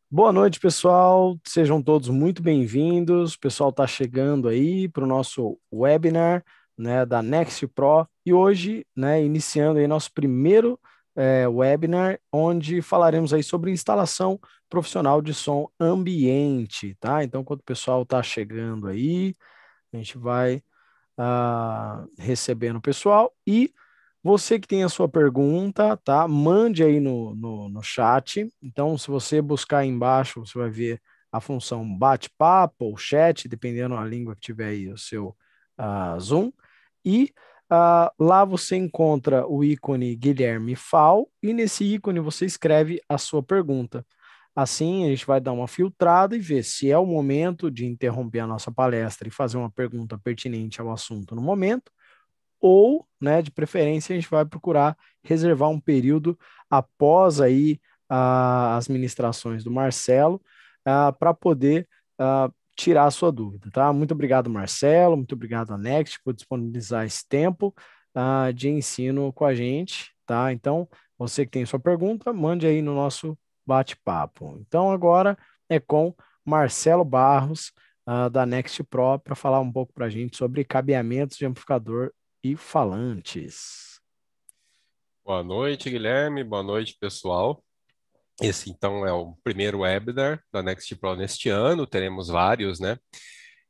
Boa noite, pessoal. Sejam todos muito bem-vindos. O pessoal está chegando aí para o nosso webinar, né, da Next Pro. E hoje, né, iniciando aí nosso primeiro webinar, onde falaremos aí sobre instalação profissional de som ambiente, tá? Então, quando o pessoal está chegando aí, a gente vai recebendo o pessoal. E você que tem a sua pergunta, tá? Mande aí no chat. Então, se você buscar aí embaixo, você vai ver a função bate-papo ou chat, dependendo da língua que tiver aí o seu Zoom. E lá você encontra o ícone Guilherme Fal, e nesse ícone você escreve a sua pergunta. Assim, a gente vai dar uma filtrada e ver se é o momento de interromper a nossa palestra e fazer uma pergunta pertinente ao assunto no momento, ou, né, de preferência, a gente vai procurar reservar um período após aí as ministrações do Marcelo para poder tirar a sua dúvida, tá? Muito obrigado, Marcelo, muito obrigado, Anext, por disponibilizar esse tempo de ensino com a gente, tá? Então, você que tem sua pergunta, mande aí no nosso bate-papo. Então, agora é com Marcelo Barros, da Next Pro, para falar um pouco para a gente sobre cabeamentos de amplificador e falantes. Boa noite, Guilherme. Boa noite, pessoal. Esse, então, é o primeiro webinar da Next Pro neste ano. Teremos vários, né?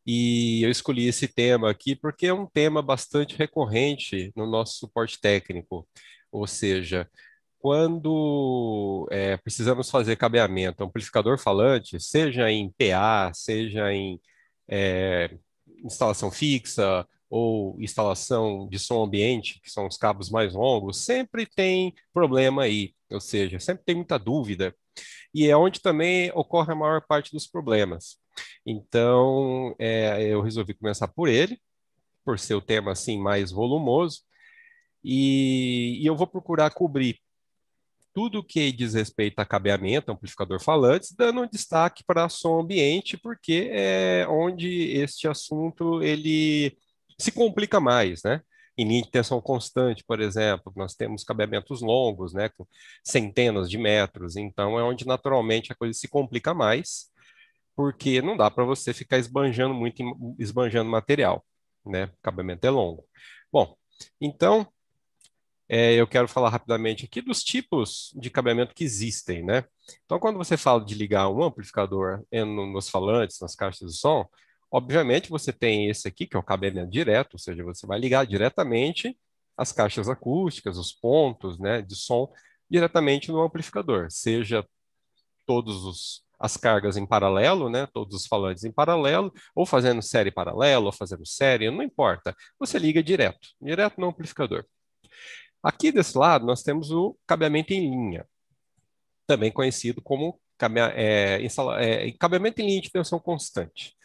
E eu escolhi esse tema aqui porque é um tema bastante recorrente no nosso suporte técnico. Ou seja, quando precisamos fazer cabeamento, amplificador falante, seja em PA, seja em é, instalação fixa ou instalação de som ambiente, que são os cabos mais longos, sempre tem problema aí, ou seja, sempre tem muita dúvida, e é onde também ocorre a maior parte dos problemas. Então, eu resolvi começar por ele, por ser o tema assim mais volumoso, e eu vou procurar cobrir tudo que diz respeito a cabeamento, amplificador falantes, dando um destaque para som ambiente, porque é onde este assunto ele se complica mais, né? Em linha de tensão constante, por exemplo, nós temos cabeamentos longos, né, com centenas de metros, então é onde naturalmente a coisa se complica mais, porque não dá para você ficar esbanjando muito, esbanjando material, né? O cabeamento é longo. Bom, então eu quero falar rapidamente aqui dos tipos de cabeamento que existem, né? Então, quando você fala de ligar um amplificador nos falantes, nas caixas de som, obviamente você tem esse aqui, que é o cabeamento direto, ou seja, você vai ligar diretamente as caixas acústicas, os pontos, né, de som diretamente no amplificador, seja as cargas em paralelo, né, todos os falantes em paralelo, ou fazendo série paralela, ou fazendo série, não importa. Você liga direto no amplificador. Aqui desse lado, nós temos o cabeamento em linha, também conhecido como cabeamento em linha de tensão constante.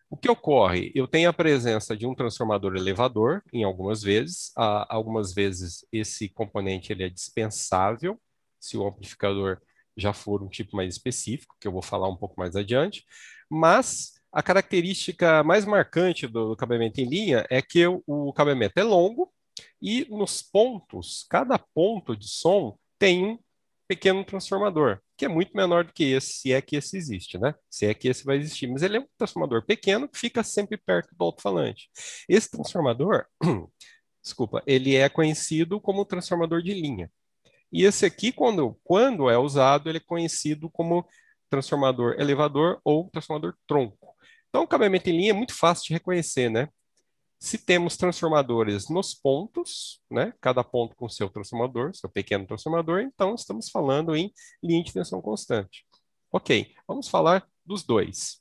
O que ocorre? Eu tenho a presença de um transformador elevador, em algumas vezes. Algumas vezes esse componente ele é dispensável, se o amplificador já for um tipo mais específico, que eu vou falar um pouco mais adiante. Mas a característica mais marcante do cabeamento em linha é que o cabeamento é longo e nos pontos, cada ponto de som tem um pequeno transformador, que é muito menor do que esse, se é que esse existe, né? Se é que esse vai existir. Mas ele é um transformador pequeno que fica sempre perto do alto-falante. Esse transformador, desculpa, ele é conhecido como transformador de linha. E esse aqui, quando é usado, ele é conhecido como transformador elevador ou transformador tronco. Então, o cabeamento em linha é muito fácil de reconhecer, né? Se temos transformadores nos pontos, né, cada ponto com seu transformador, seu pequeno transformador, então estamos falando em linha de tensão constante. Ok, vamos falar dos dois.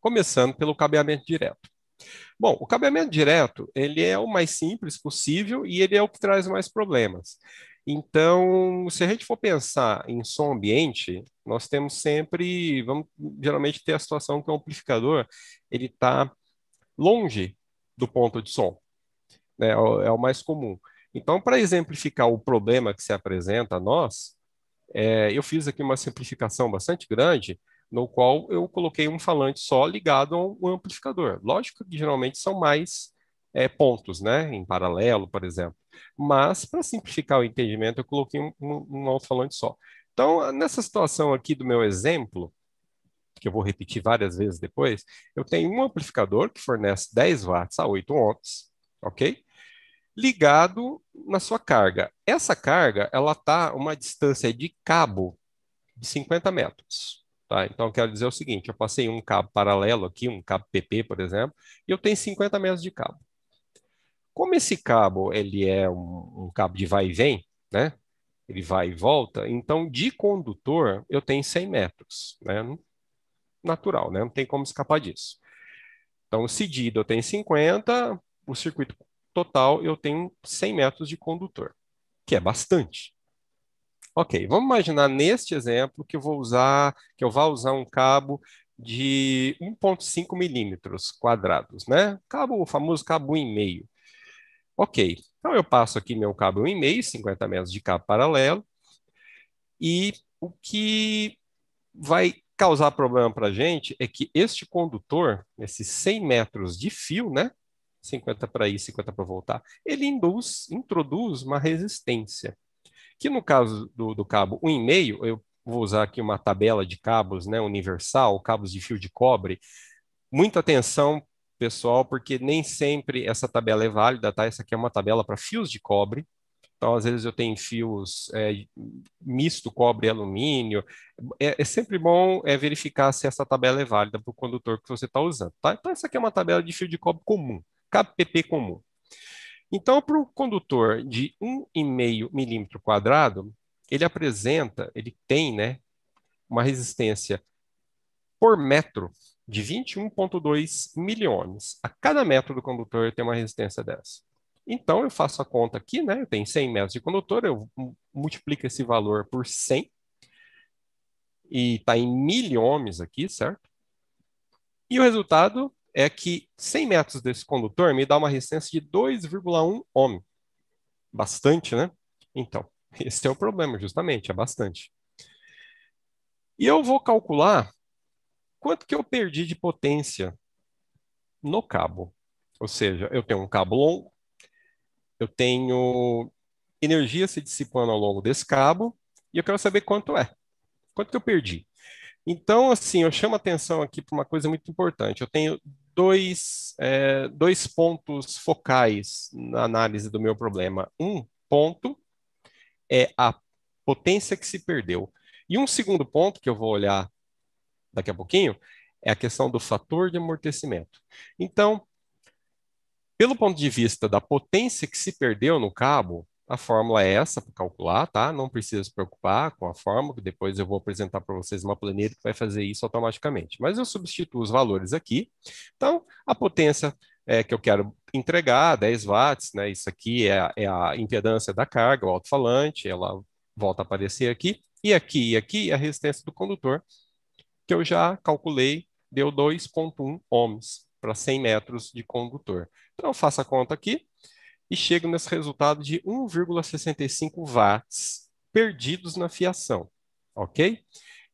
Começando pelo cabeamento direto. Bom, o cabeamento direto, ele é o mais simples possível e ele é o que traz mais problemas. Então, se a gente for pensar em som ambiente, nós temos sempre, vamos geralmente ter a situação que o amplificador, ele está longe do ponto de som, né? É o mais comum. Então, para exemplificar o problema que se apresenta a nós, eu fiz aqui uma simplificação bastante grande, no qual eu coloquei um falante só ligado a um amplificador. Lógico que geralmente são mais pontos, né? Em paralelo, por exemplo. Mas, para simplificar o entendimento, eu coloquei um alto-falante só. Então, nessa situação aqui do meu exemplo, que eu vou repetir várias vezes depois, eu tenho um amplificador que fornece 10 watts a 8 ohms, ok? Ligado na sua carga. Essa carga, ela está a uma distância de cabo de 50 metros. Tá? Então, eu quero dizer o seguinte, eu passei um cabo paralelo aqui, um cabo PP, por exemplo, e eu tenho 50 metros de cabo. Como esse cabo ele é um cabo de vai e vem, né? Ele vai e volta, então de condutor eu tenho 100 metros, né? Natural, né? Não tem como escapar disso. Então, cedido eu tenho 50, o circuito total eu tenho 100 metros de condutor, que é bastante. Ok, vamos imaginar neste exemplo que eu vá usar um cabo de 1,5 milímetros quadrados, né? Cabo, o famoso cabo 1,5. Ok, então eu passo aqui meu cabo 1,5, 50 metros de cabo paralelo, e o que vai causar problema para a gente é que este condutor, esses 100 metros de fio, né? 50 para ir, 50 para voltar, ele introduz uma resistência. Que no caso do cabo 1,5, eu vou usar aqui uma tabela de cabos, né, universal, cabos de fio de cobre. Muita atenção, pessoal, porque nem sempre essa tabela é válida, tá? Essa aqui é uma tabela para fios de cobre. Então, às vezes eu tenho fios misto cobre e alumínio. É sempre bom verificar se essa tabela é válida para o condutor que você está usando, tá? Então, essa aqui é uma tabela de fio de cobre comum, cabo PP comum. Então, para o condutor de 1,5 milímetro quadrado, ele tem, né, uma resistência por metro de 21,2 miliohms. A cada metro do condutor tem uma resistência dessa. Então, eu faço a conta aqui, né? Eu tenho 100 metros de condutor, eu multiplico esse valor por 100, e está em miliohms aqui, certo? E o resultado é que 100 metros desse condutor me dá uma resistência de 2,1 ohm. Bastante, né? Então, esse é o problema, justamente, é bastante. E eu vou calcular quanto que eu perdi de potência no cabo. Ou seja, eu tenho um cabo longo, eu tenho energia se dissipando ao longo desse cabo, e eu quero saber quanto é. Quanto que eu perdi? Então, assim, eu chamo a atenção aqui para uma coisa muito importante. Eu tenho dois pontos focais na análise do meu problema. Um ponto é a potência que se perdeu. E um segundo ponto que eu vou olhar daqui a pouquinho é a questão do fator de amortecimento. Então, pelo ponto de vista da potência que se perdeu no cabo, a fórmula é essa para calcular, tá? Não precisa se preocupar com a fórmula, que depois eu vou apresentar para vocês uma planilha que vai fazer isso automaticamente. Mas eu substituo os valores aqui. Então, a potência que eu quero entregar, 10 watts, né? Isso aqui é a impedância da carga, o alto-falante, ela volta a aparecer aqui. E aqui a resistência do condutor, que eu já calculei, deu 2,1 ohms para 100 metros de condutor. Então, eu faço a conta aqui e chego nesse resultado de 1,65 watts perdidos na fiação, ok?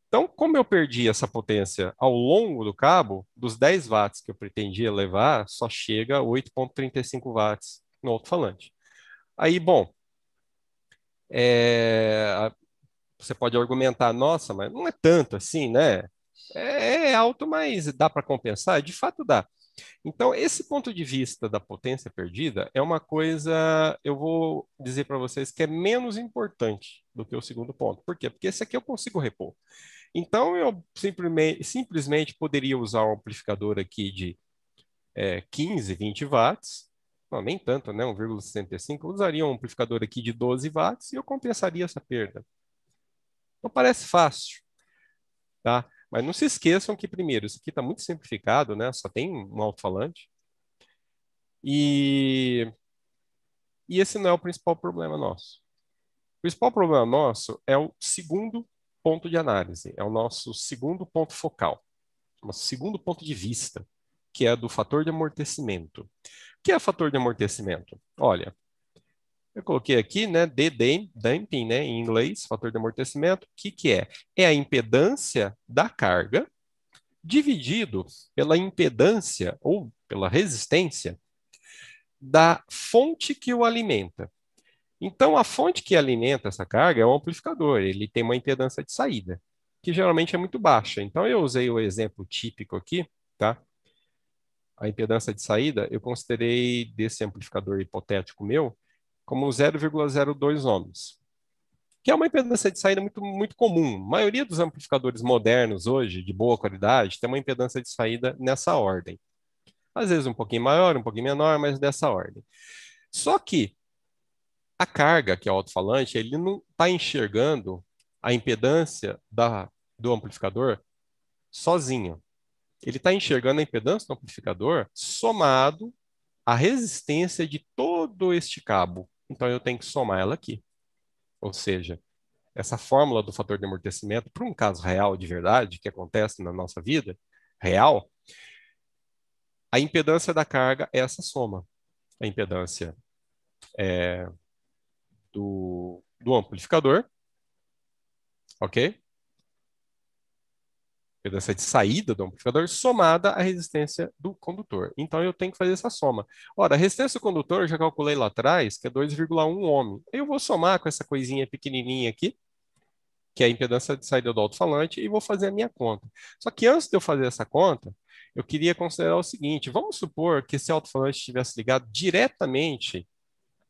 Então, como eu perdi essa potência ao longo do cabo, dos 10 watts que eu pretendia levar, só chega a 8,35 watts no alto-falante. Aí, bom, você pode argumentar, nossa, mas não é tanto assim, né? É alto, mas dá para compensar? De fato dá. Então, esse ponto de vista da potência perdida é uma coisa, eu vou dizer para vocês que é menos importante do que o segundo ponto. Por quê? Porque esse aqui eu consigo repor. Então, eu simplesmente poderia usar um amplificador aqui de 15, 20 watts, não, nem tanto, né? 1,65. Eu usaria um amplificador aqui de 12 watts e eu compensaria essa perda. Não parece fácil, tá? Mas não se esqueçam que, primeiro, isso aqui está muito simplificado, né? Só tem um alto-falante. E esse não é o principal problema nosso. O principal problema nosso é o segundo ponto de análise, é o nosso segundo ponto focal, nosso segundo ponto de vista, que é do fator de amortecimento. O que é fator de amortecimento? Olha, eu coloquei aqui, né, damping, né, em inglês, fator de amortecimento. O que é? É a impedância da carga dividido pela impedância ou pela resistência da fonte que o alimenta. Então, a fonte que alimenta essa carga é o amplificador, ele tem uma impedância de saída, que geralmente é muito baixa. Então, eu usei o exemplo típico aqui, tá? A impedância de saída, eu considerei desse amplificador hipotético meu como 0,02 ohms, que é uma impedância de saída muito comum. A maioria dos amplificadores modernos hoje, de boa qualidade, tem uma impedância de saída nessa ordem. Às vezes um pouquinho maior, um pouquinho menor, mas dessa ordem. Só que a carga, que é o alto-falante, ele não está enxergando a impedância do amplificador sozinho. Ele está enxergando a impedância do amplificador somado à resistência de todo este cabo. Então eu tenho que somar ela aqui. Ou seja, essa fórmula do fator de amortecimento, para um caso real de verdade, que acontece na nossa vida real, a impedância da carga é essa soma. A impedância do amplificador, ok? Impedância de saída do amplificador somada à resistência do condutor. Então eu tenho que fazer essa soma. Ora, a resistência do condutor eu já calculei lá atrás, que é 2,1 ohm. Eu vou somar com essa coisinha pequenininha aqui, que é a impedância de saída do alto-falante, e vou fazer a minha conta. Só que antes de eu fazer essa conta, eu queria considerar o seguinte: vamos supor que esse alto-falante estivesse ligado diretamente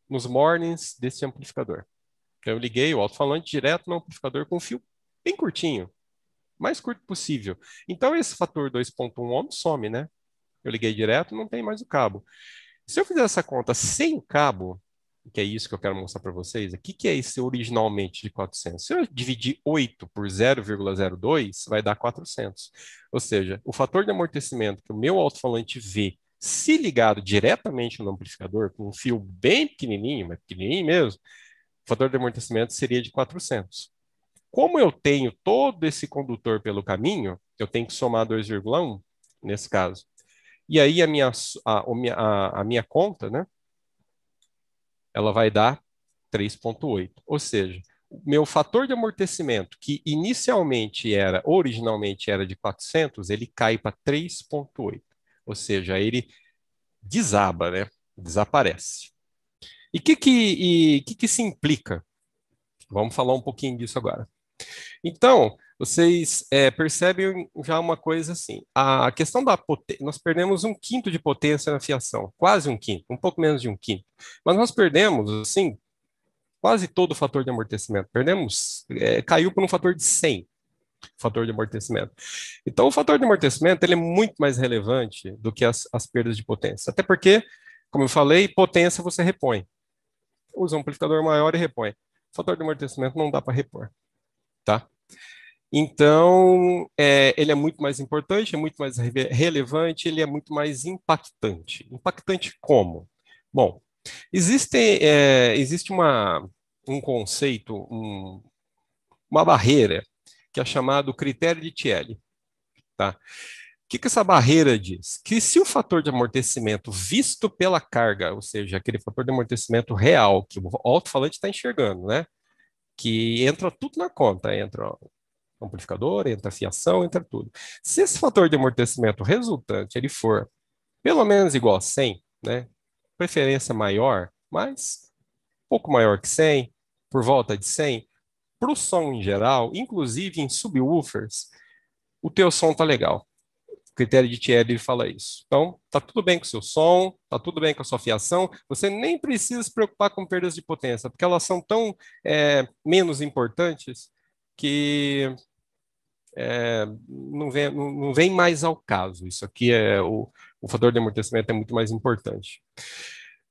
nos mornings desse amplificador. Então, eu liguei o alto-falante direto no amplificador com um fio bem curtinho, mais curto possível. Então, esse fator 2,1 ohm some, né? Eu liguei direto, não tem mais o cabo. Se eu fizer essa conta sem o cabo, que é isso que eu quero mostrar para vocês, aqui que é esse originalmente de 400. Se eu dividir 8 por 0,02, vai dar 400. Ou seja, o fator de amortecimento que o meu alto-falante vê, se ligado diretamente no amplificador, com um fio bem pequenininho, mas pequenininho mesmo, o fator de amortecimento seria de 400. Como eu tenho todo esse condutor pelo caminho, eu tenho que somar 2,1 nesse caso. E aí a minha conta, né, ela vai dar 3,8. Ou seja, o meu fator de amortecimento, que originalmente era de 400, ele cai para 3,8. Ou seja, ele desaba, né? Desaparece. E o que se implica? Vamos falar um pouquinho disso agora. Então, vocês percebem já uma coisa assim. A questão da potência, nós perdemos 1/5 de potência na fiação, quase 1/5, um pouco menos de 1/5. Mas nós perdemos, assim, quase todo o fator de amortecimento. Perdemos, caiu por um fator de 100, fator de amortecimento. Então, o fator de amortecimento ele é muito mais relevante do que as perdas de potência. Até porque, como eu falei, potência você repõe. Usa um amplificador maior e repõe. Fator de amortecimento não dá para repor, tá? Então, ele é muito mais importante, é muito mais relevante, ele é muito mais impactante. Impactante como? Bom, existe um conceito, uma barreira, que é chamado critério de Thiele. Tá? O que essa barreira diz? Que se o fator de amortecimento visto pela carga, ou seja, aquele fator de amortecimento real, que o alto-falante está enxergando, né? Que entra tudo na conta, entra amplificador, entra fiação, entra tudo. Se esse fator de amortecimento resultante ele for pelo menos igual a 100, né? Preferência maior, mas pouco maior que 100, por volta de 100, para o som em geral, inclusive em subwoofers, o teu som tá legal. O critério de Thiele fala isso. Então, tá tudo bem com o seu som, tá tudo bem com a sua fiação, você nem precisa se preocupar com perdas de potência, porque elas são tão menos importantes que não vem mais ao caso. Isso aqui o fator de amortecimento é muito mais importante.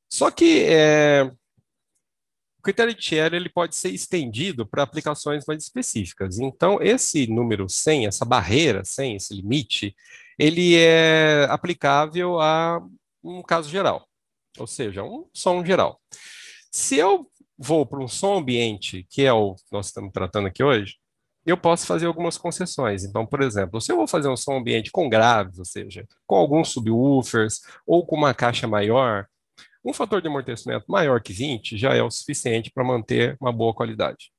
Só que o critério de Thiele ele pode ser estendido para aplicações mais específicas. Então, esse número 100, essa barreira 100, esse limite, ele é aplicável a um caso geral, ou seja, um som geral. Se eu vou para um som ambiente, que é o que nós estamos tratando aqui hoje, eu posso fazer algumas concessões. Então, por exemplo, se eu vou fazer um som ambiente com graves, ou seja, com alguns subwoofers ou com uma caixa maior, um fator de amortecimento maior que 20 já é o suficiente para manter uma boa qualidade.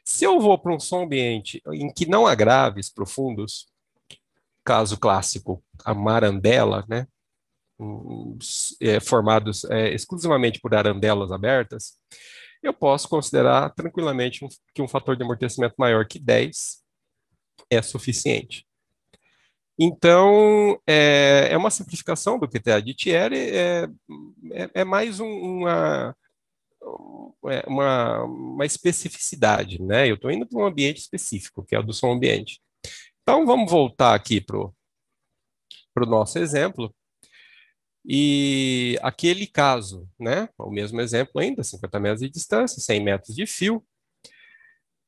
Se eu vou para um som ambiente em que não há graves profundos, caso clássico, uma arandela, né, formados exclusivamente por arandelas abertas, eu posso considerar tranquilamente que um fator de amortecimento maior que 10 é suficiente. Então, é uma simplificação do critério de Thierry, é mais uma especificidade, né? Eu estou indo para um ambiente específico, que é o do som ambiente. Então, vamos voltar aqui para o nosso exemplo. E aquele caso, né? O mesmo exemplo ainda, 50 metros de distância, 100 metros de fio.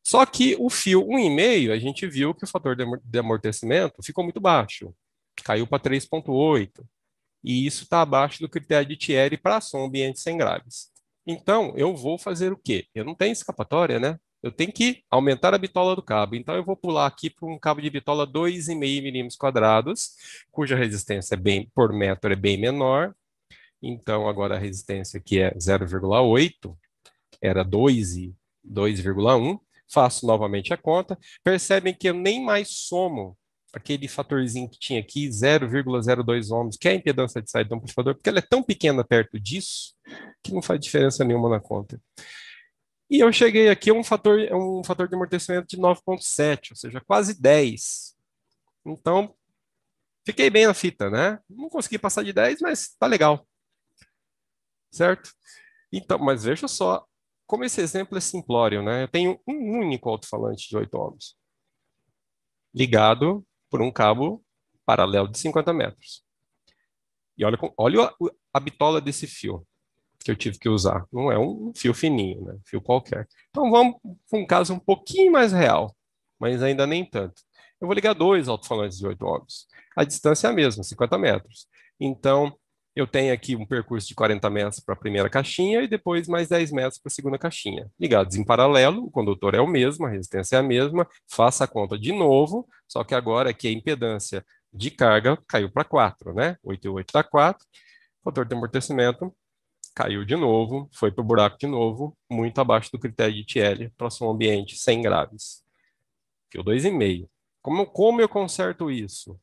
Só que o fio 1,5, a gente viu que o fator de amortecimento ficou muito baixo. Caiu para 3,8. E isso está abaixo do critério de Thierry para som ambiente sem graves. Então, eu vou fazer o quê? Eu não tenho escapatória, né? Eu tenho que aumentar a bitola do cabo. Então, eu vou pular aqui para um cabo de bitola 2,5 milímetros quadrados, cuja resistência por metro é bem menor. Então, agora a resistência aqui é 0,8, era 2,1. Faço novamente a conta. Percebem que eu nem mais somo aquele fatorzinho que tinha aqui, 0,02 ohms, que é a impedância de saída do amplificador, porque ela é tão pequena perto disso que não faz diferença nenhuma na conta. E eu cheguei aqui a um fator de amortecimento de 9,7, ou seja, quase 10. Então, fiquei bem na fita, né? Não consegui passar de 10, mas tá legal. Certo? Então, mas veja só como esse exemplo é simplório, né? Eu tenho um único alto-falante de 8 ohms, ligado por um cabo paralelo de 50 metros. E olha a bitola desse fio que eu tive que usar. Não é um fio fininho, né? Fio qualquer. Então vamos para um caso um pouquinho mais real, mas ainda nem tanto. Eu vou ligar dois alto-falantes de 8 ohms. A distância é a mesma, 50 metros. Então, eu tenho aqui um percurso de 40 metros para a primeira caixinha e depois mais 10 metros para a segunda caixinha. Ligados em paralelo, o condutor é o mesmo, a resistência é a mesma, faça a conta de novo, só que agora aqui a impedância de carga caiu para 4, né? 8 e 8 dá 4. Fator de amortecimento caiu de novo, foi para o buraco de novo, muito abaixo do critério de Thierry para som ambiente sem graves. Fio 2,5. Como eu conserto isso?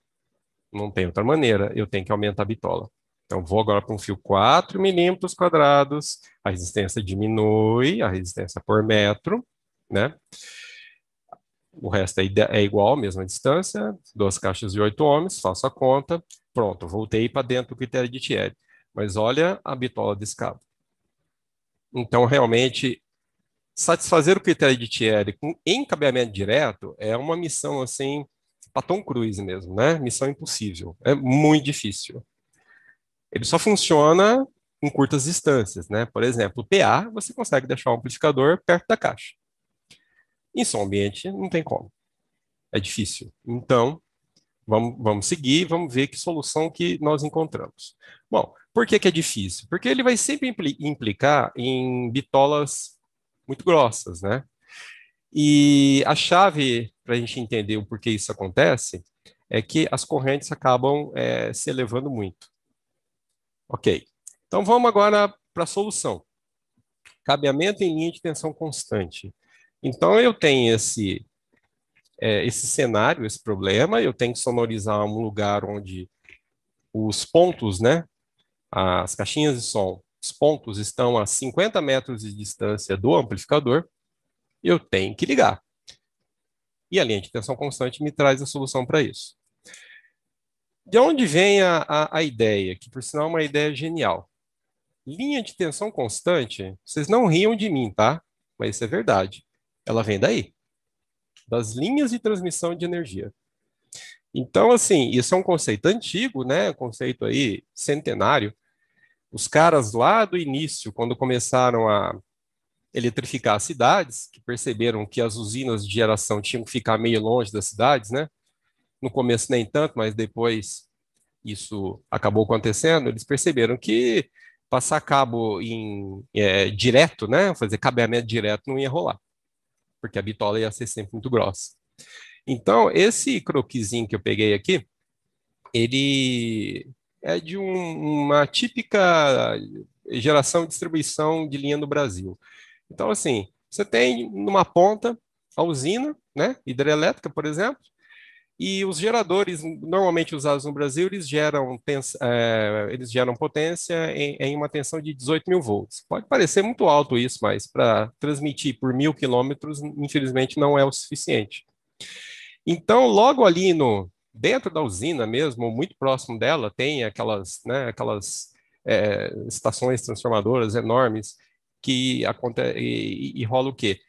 Não tem outra maneira, eu tenho que aumentar a bitola. Então, vou agora para um fio 4 milímetros quadrados, a resistência diminui, a resistência por metro, né? O resto é igual, mesma distância, duas caixas de 8 ohms, faço a conta, pronto, voltei para dentro do critério de Thierry. Mas olha a bitola desse cabo. Então, realmente, satisfazer o critério de Thierry com encabeamento direto é uma missão, assim, para Tom Cruise mesmo, né? Missão impossível. É muito difícil. Ele só funciona em curtas distâncias, né? Por exemplo, PA, você consegue deixar o amplificador perto da caixa. Em som ambiente, não tem como. É difícil. Então, vamos seguir, vamos ver que solução que nós encontramos. Bom, por que é difícil? Porque ele vai sempre implicar em bitolas muito grossas, né? E a chave para a gente entender o porquê isso acontece é que as correntes acabam se elevando muito. Ok. Então vamos agora para a solução. Cabeamento em linha de tensão constante. Então eu tenho esse cenário, esse problema, eu tenho que sonorizar um lugar onde os pontos, né, as caixinhas de som, os pontos estão a 50 metros de distância do amplificador, eu tenho que ligar. E a linha de tensão constante me traz a solução para isso. De onde vem a ideia, que por sinal é uma ideia genial? Linha de tensão constante, vocês não riam de mim, tá? Mas isso é verdade. Ela vem daí, das linhas de transmissão de energia. Então, assim, isso é um conceito antigo, né? Um conceito aí centenário. Os caras lá do início, quando começaram a eletrificar as cidades, que perceberam que as usinas de geração tinham que ficar meio longe das cidades, né? No começo nem tanto, mas depois isso acabou acontecendo, eles perceberam que passar cabo direto, né? Fazer cabeamento direto não ia rolar, porque a bitola ia ser sempre muito grossa. Então, esse croquisinho que eu peguei aqui, ele é de uma típica geração e distribuição de linha no Brasil. Então, assim, você tem numa ponta a usina, né, hidrelétrica, por exemplo, E os geradores normalmente usados no Brasil, eles geram potência em uma tensão de 18 mil volts. Pode parecer muito alto isso, mas para transmitir por 1.000 quilômetros, infelizmente, não é o suficiente. Então, logo ali dentro da usina mesmo, ou muito próximo dela, tem aquelas estações transformadoras enormes e rola o quê?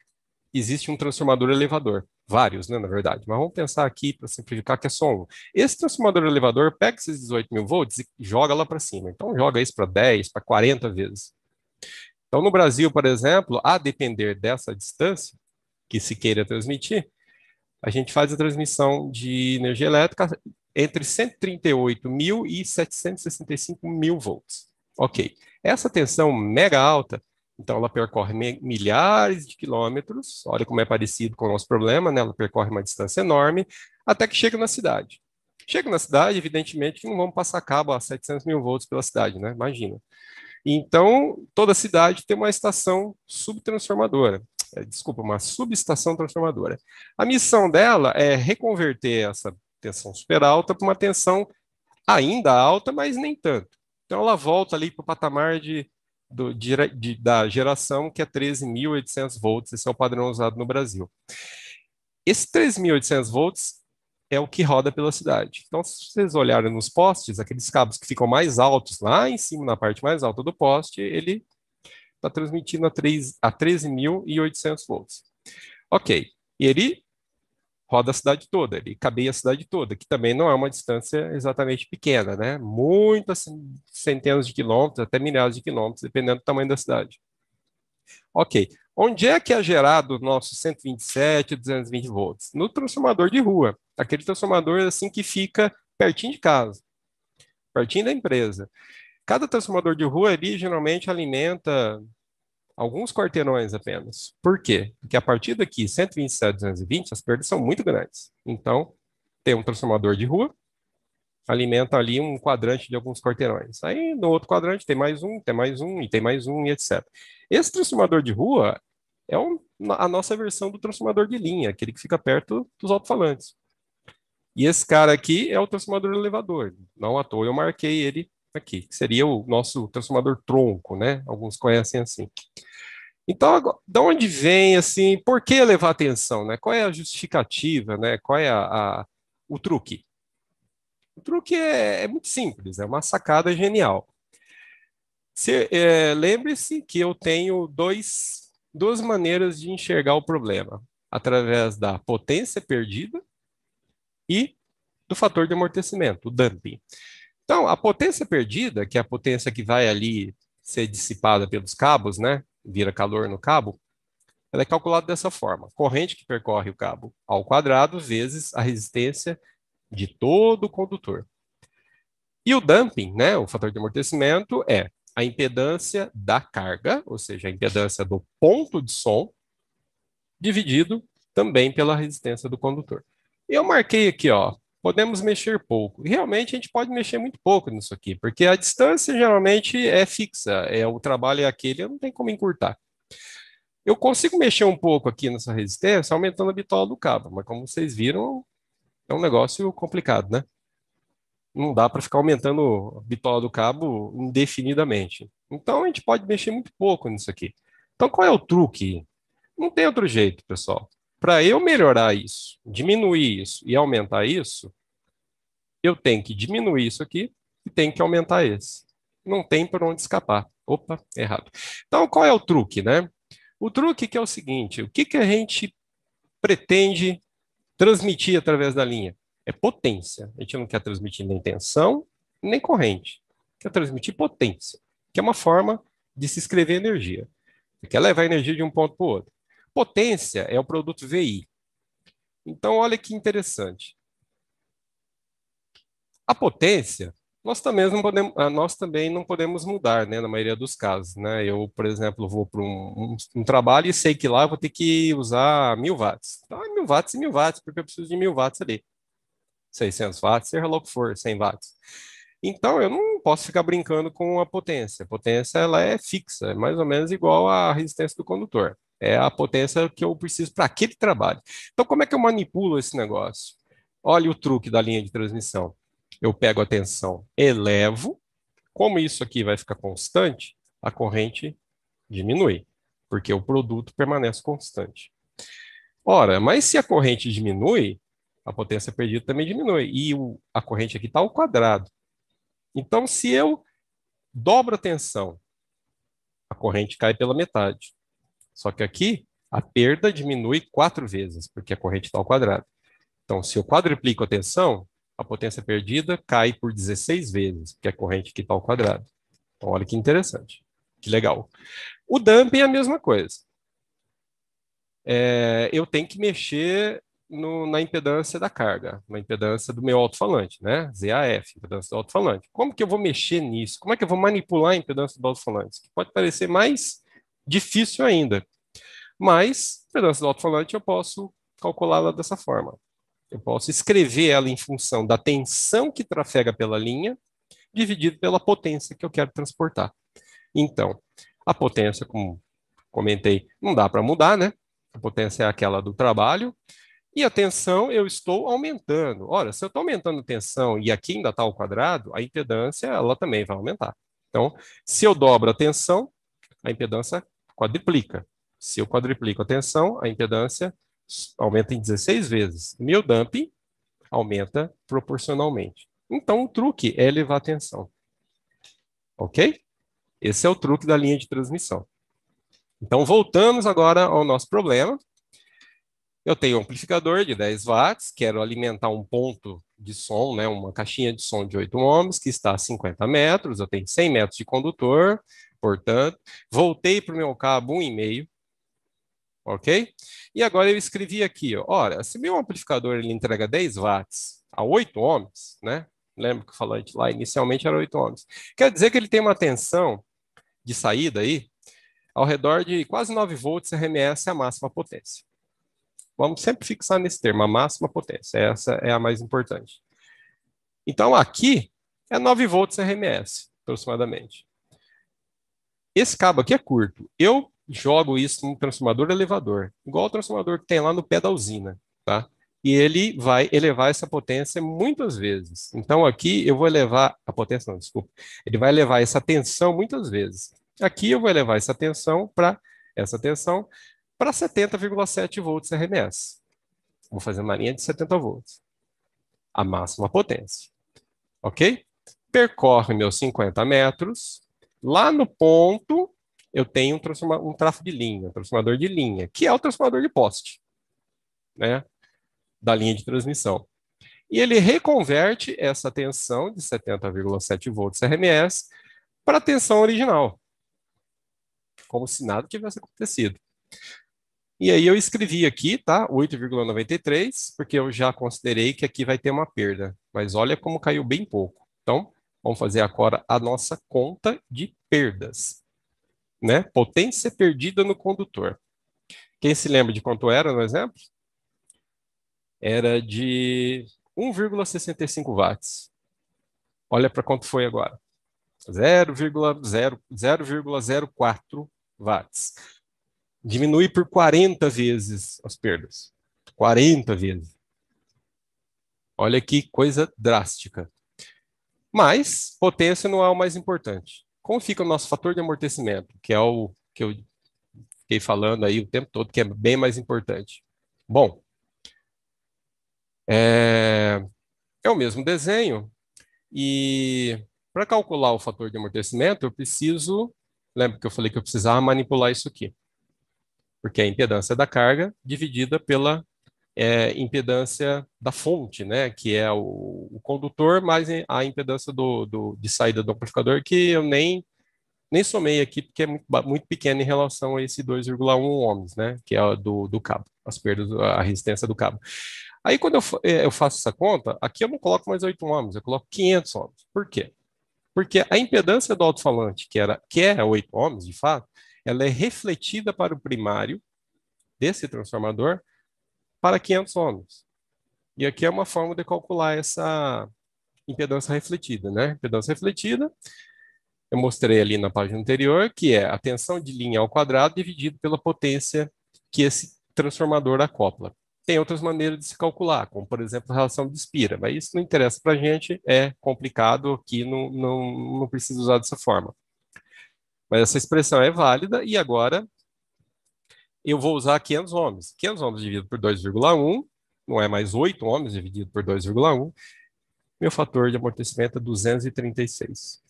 Existe um transformador elevador. Vários, né, na verdade. Mas vamos pensar aqui, para simplificar, que é só um. Esse transformador elevador pega esses 18 mil volts e joga lá para cima. Então, joga isso para 10, para 40 vezes. Então, no Brasil, por exemplo, a depender dessa distância que se queira transmitir, a gente faz a transmissão de energia elétrica entre 138 mil e 765 mil volts. Ok. Essa tensão mega alta, então ela percorre milhares de quilômetros, olha como é parecido com o nosso problema, né? Ela percorre uma distância enorme, até que chega na cidade. Chega na cidade, evidentemente, que não vamos passar cabo a 700 mil volts pela cidade, né? Imagina. Então, toda cidade tem uma estação subtransformadora. Desculpa, uma subestação transformadora. A missão dela é reconverter essa tensão super alta para uma tensão ainda alta, mas nem tanto. Então, ela volta ali para o patamar da geração, que é 13.800 volts. Esse é o padrão usado no Brasil. Esse 13.800 volts é o que roda pela cidade. Então, se vocês olharem nos postes, aqueles cabos que ficam mais altos, lá em cima, na parte mais alta do poste, ele está transmitindo a 13.800 volts. Ok. E ele roda a cidade toda, ele cabeia a cidade toda, que também não é uma distância exatamente pequena, né? Muitas centenas de quilômetros, até milhares de quilômetros, dependendo do tamanho da cidade. Ok. Onde é que é gerado o nosso 127, 220 volts? No transformador de rua. Aquele transformador assim que fica pertinho de casa, pertinho da empresa. Cada transformador de rua ali geralmente alimenta alguns quarteirões apenas. Por quê? Porque a partir daqui, 127, 220, as perdas são muito grandes. Então, tem um transformador de rua, alimenta ali um quadrante de alguns quarteirões. Aí, no outro quadrante, tem mais um, tem mais um, e tem mais um, e etc. Esse transformador de rua é a nossa versão do transformador de linha, aquele que fica perto dos alto-falantes. E esse cara aqui é o transformador elevador. Não à toa eu marquei ele aqui, que seria o nosso transformador tronco, né? Alguns conhecem assim. Então, de onde vem, assim, por que levar atenção, né? Qual é a justificativa, né? Qual é o truque? O truque é muito simples, é uma sacada genial. Lembre-se que eu tenho duas maneiras de enxergar o problema, através da potência perdida e do fator de amortecimento, o damping. Então, a potência perdida, que é a potência que vai ali ser dissipada pelos cabos, né? Vira calor no cabo, ela é calculada dessa forma: corrente que percorre o cabo ao quadrado vezes a resistência de todo o condutor. E o damping, né, o fator de amortecimento, é a impedância da carga, ou seja, a impedância do ponto de som, dividido também pela resistência do condutor. Eu marquei aqui, ó, podemos mexer pouco. E realmente a gente pode mexer muito pouco nisso aqui, porque a distância geralmente é fixa, o trabalho é aquele, não tem como encurtar. Eu consigo mexer um pouco aqui nessa resistência, aumentando a bitola do cabo, mas como vocês viram, é um negócio complicado, né? Não dá para ficar aumentando a bitola do cabo indefinidamente. Então a gente pode mexer muito pouco nisso aqui. Então qual é o truque? Não tem outro jeito, pessoal. Para eu melhorar isso, diminuir isso e aumentar isso, eu tenho que diminuir isso aqui e tenho que aumentar esse. Não tem por onde escapar. Opa, errado. Então qual é o truque, né? O truque que é o seguinte: o que a gente pretende transmitir através da linha? É potência. A gente não quer transmitir nem tensão, nem corrente. Quer transmitir potência, que é uma forma de se escrever energia. Você quer levar energia de um ponto para o outro. Potência é o produto VI. Então, olha que interessante. A potência, nós também não podemos mudar, né, na maioria dos casos, né? Eu, por exemplo, vou para um trabalho e sei que lá eu vou ter que usar 1.000 watts. Então, é 1.000 watts e 1.000 watts, porque eu preciso de 1.000 watts ali. 600 watts, seja lá o que for, 100 watts. Então, eu não posso ficar brincando com a potência. A potência, ela é fixa, é mais ou menos igual à resistência do condutor. É a potência que eu preciso para aquele trabalho. Então, como é que eu manipulo esse negócio? Olha o truque da linha de transmissão. Eu pego a tensão, elevo. Como isso aqui vai ficar constante, a corrente diminui, porque o produto permanece constante. Ora, mas se a corrente diminui, a potência perdida também diminui. E a corrente aqui está ao quadrado. Então, se eu dobro a tensão, a corrente cai pela metade. Só que aqui, a perda diminui 4 vezes, porque a corrente está ao quadrado. Então, se eu quadruplico a tensão, a potência perdida cai por 16 vezes, porque a corrente aqui está ao quadrado. Então, olha que interessante. Que legal. O dumping é a mesma coisa. Eu tenho que mexer na impedância da carga, na impedância do meu alto-falante, né? ZAF, impedância do alto-falante. Como que eu vou mexer nisso? Como é que eu vou manipular a impedância do alto-falante? Pode parecer mais difícil ainda. Mas, a impedância do alto-falante eu posso calculá-la dessa forma. Eu posso escrever ela em função da tensão que trafega pela linha, dividido pela potência que eu quero transportar. Então, a potência, como comentei, não dá para mudar, né? A potência é aquela do trabalho. E a tensão eu estou aumentando. Ora, se eu estou aumentando a tensão e aqui ainda está ao quadrado, a impedância ela também vai aumentar. Então, se eu dobro a tensão, a impedância quadriplica. Se eu quadriplico a tensão, a impedância aumenta em 16 vezes. Meu dumping aumenta proporcionalmente. Então, o truque é elevar a tensão. Ok? Esse é o truque da linha de transmissão. Então, voltamos agora ao nosso problema. Eu tenho um amplificador de 10 watts, quero alimentar um ponto de som, né, uma caixinha de som de 8 ohms, que está a 50 metros, eu tenho 100 metros de condutor, portanto, voltei para o meu cabo 1,5, ok? E agora eu escrevi aqui, ó, ora, se meu amplificador ele entrega 10 watts a 8 ohms, né? Lembra que o falante lá inicialmente era 8 ohms. Quer dizer que ele tem uma tensão de saída aí ao redor de quase 9 volts RMS a máxima potência. Vamos sempre fixar nesse termo, a máxima potência. Essa é a mais importante. Então, aqui é 9 volts RMS, aproximadamente. Esse cabo aqui é curto. Eu jogo isso num transformador elevador, igual o transformador que tem lá no pé da usina, tá? E ele vai elevar essa potência muitas vezes. Então, aqui eu vou elevar a potência, não, desculpa. Ele vai elevar essa tensão muitas vezes. Aqui eu vou elevar essa tensão para 70,7 volts RMS. Vou fazer uma linha de 70 volts. A máxima potência. Ok? Percorre meus 50 metros. Lá no ponto, eu tenho um trafo de linha, um transformador de linha, que é o transformador de poste, né? Da linha de transmissão. E ele reconverte essa tensão de 70,7 volts RMS para a tensão original, como se nada tivesse acontecido. E aí eu escrevi aqui, tá? 8,93, porque eu já considerei que aqui vai ter uma perda. Mas olha como caiu bem pouco. Então, vamos fazer agora a nossa conta de perdas, né? Potência perdida no condutor. Quem se lembra de quanto era no exemplo? Era de 1,65 watts. Olha para quanto foi agora. 0,04 watts. Diminui por 40 vezes as perdas. 40 vezes. Olha que coisa drástica. Mas potência não é o mais importante. Como fica o nosso fator de amortecimento, que é o que eu fiquei falando aí o tempo todo, que é bem mais importante? Bom, é o mesmo desenho e para calcular o fator de amortecimento, eu preciso, lembra que eu falei que eu precisava manipular isso aqui, porque é a impedância da carga dividida pela impedância da fonte, né, que é o condutor, mais a impedância de saída do amplificador, que eu nem somei aqui, porque é muito pequeno em relação a esse 2,1 ohms, né, que é a do cabo, as perdas, a resistência do cabo. Aí, quando eu faço essa conta, aqui eu não coloco mais 8 ohms, eu coloco 500 ohms. Por quê? Porque a impedância do alto-falante, que é 8 ohms, de fato, ela é refletida para o primário desse transformador para 500 ohms. E aqui é uma forma de calcular essa impedância refletida, né? Impedância refletida, eu mostrei ali na página anterior, que é a tensão de linha ao quadrado dividido pela potência que esse transformador acopla. Tem outras maneiras de se calcular, como, por exemplo, a relação de Spira, mas isso não interessa para a gente, é complicado aqui, não precisa usar dessa forma. Mas essa expressão é válida, e agora eu vou usar 500 ohms. 500 ohms dividido por 2,1, não é mais 8 ohms dividido por 2,1, meu fator de amortecimento é 236.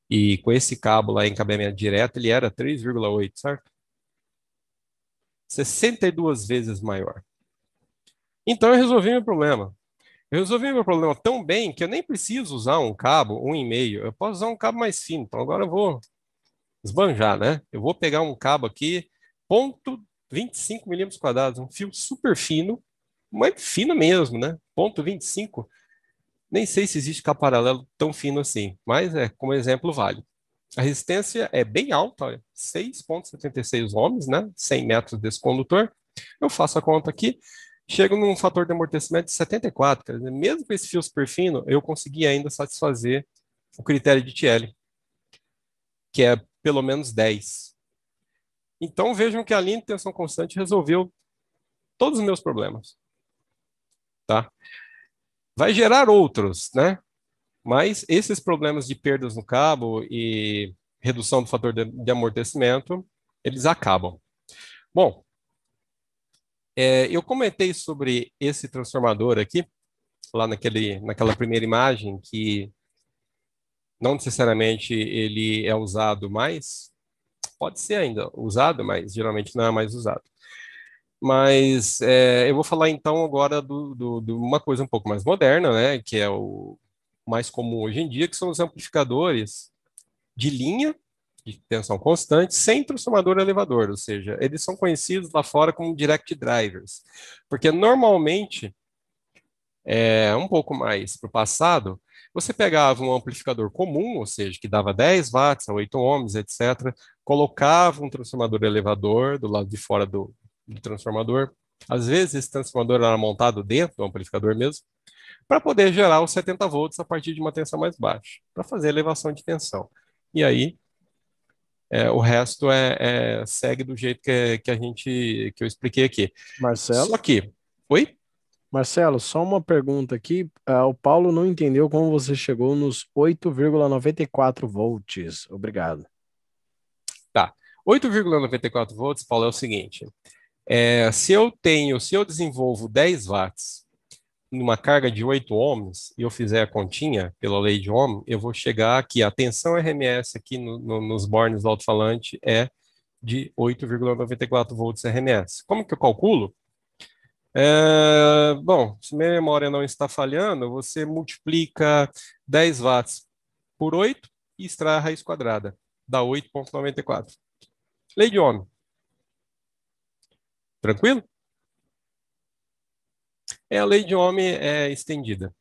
E com esse cabo lá em cabeamento direto, ele era 3,8, certo? 62 vezes maior. Então eu resolvi meu problema. Eu resolvi meu problema tão bem que eu nem preciso usar um cabo 1,5. Eu posso usar um cabo mais fino. Então agora eu vou esbanjar, né? Eu vou pegar um cabo aqui, ponto 25 milímetros quadrados, um fio super fino, mas fino mesmo, né? Ponto 25. Nem sei se existe cabo paralelo tão fino assim, mas como exemplo vale. A resistência é bem alta, olha, 6,76 ohms, né? 100 metros desse condutor. Eu faço a conta aqui, chego num fator de amortecimento de 74. Quer dizer, mesmo com esse fio super fino, eu consegui ainda satisfazer o critério de TL, que é pelo menos 10. Então vejam que a linha de tensão constante resolveu todos os meus problemas, tá? Vai gerar outros, né? Mas esses problemas de perdas no cabo e redução do fator de amortecimento, eles acabam. Bom, eu comentei sobre esse transformador aqui, lá naquela primeira imagem, que não necessariamente ele é usado mais, pode ser ainda usado, mas geralmente não é mais usado. Mas eu vou falar então agora de uma coisa um pouco mais moderna, né, que é o mais comum hoje em dia, que são os amplificadores de linha de tensão constante sem transformador elevador, ou seja, eles são conhecidos lá fora como direct drivers, porque normalmente, um pouco mais para o passado, você pegava um amplificador comum, ou seja, que dava 10 watts a 8 ohms, etc., colocava um transformador elevador do lado de fora do transformador. Às vezes, esse transformador era montado dentro do amplificador mesmo, para poder gerar os 70 volts a partir de uma tensão mais baixa, para fazer elevação de tensão. E aí, o resto segue do jeito que eu expliquei aqui. Marcelo? Só que, oi? Marcelo, só uma pergunta aqui. O Paulo não entendeu como você chegou nos 8,94 volts. Obrigado. Tá. 8,94 volts, Paulo, é o seguinte. Se eu desenvolvo 10 watts numa carga de 8 ohms e eu fizer a continha pela lei de Ohm, eu vou chegar aqui, a tensão RMS aqui nos bornes do alto-falante é de 8,94 volts RMS. Como que eu calculo? Bom, se minha memória não está falhando, você multiplica 10 watts por 8 e extrai a raiz quadrada. Dá 8,94. Lei de Ohm. Tranquilo? A lei de Ohm estendida.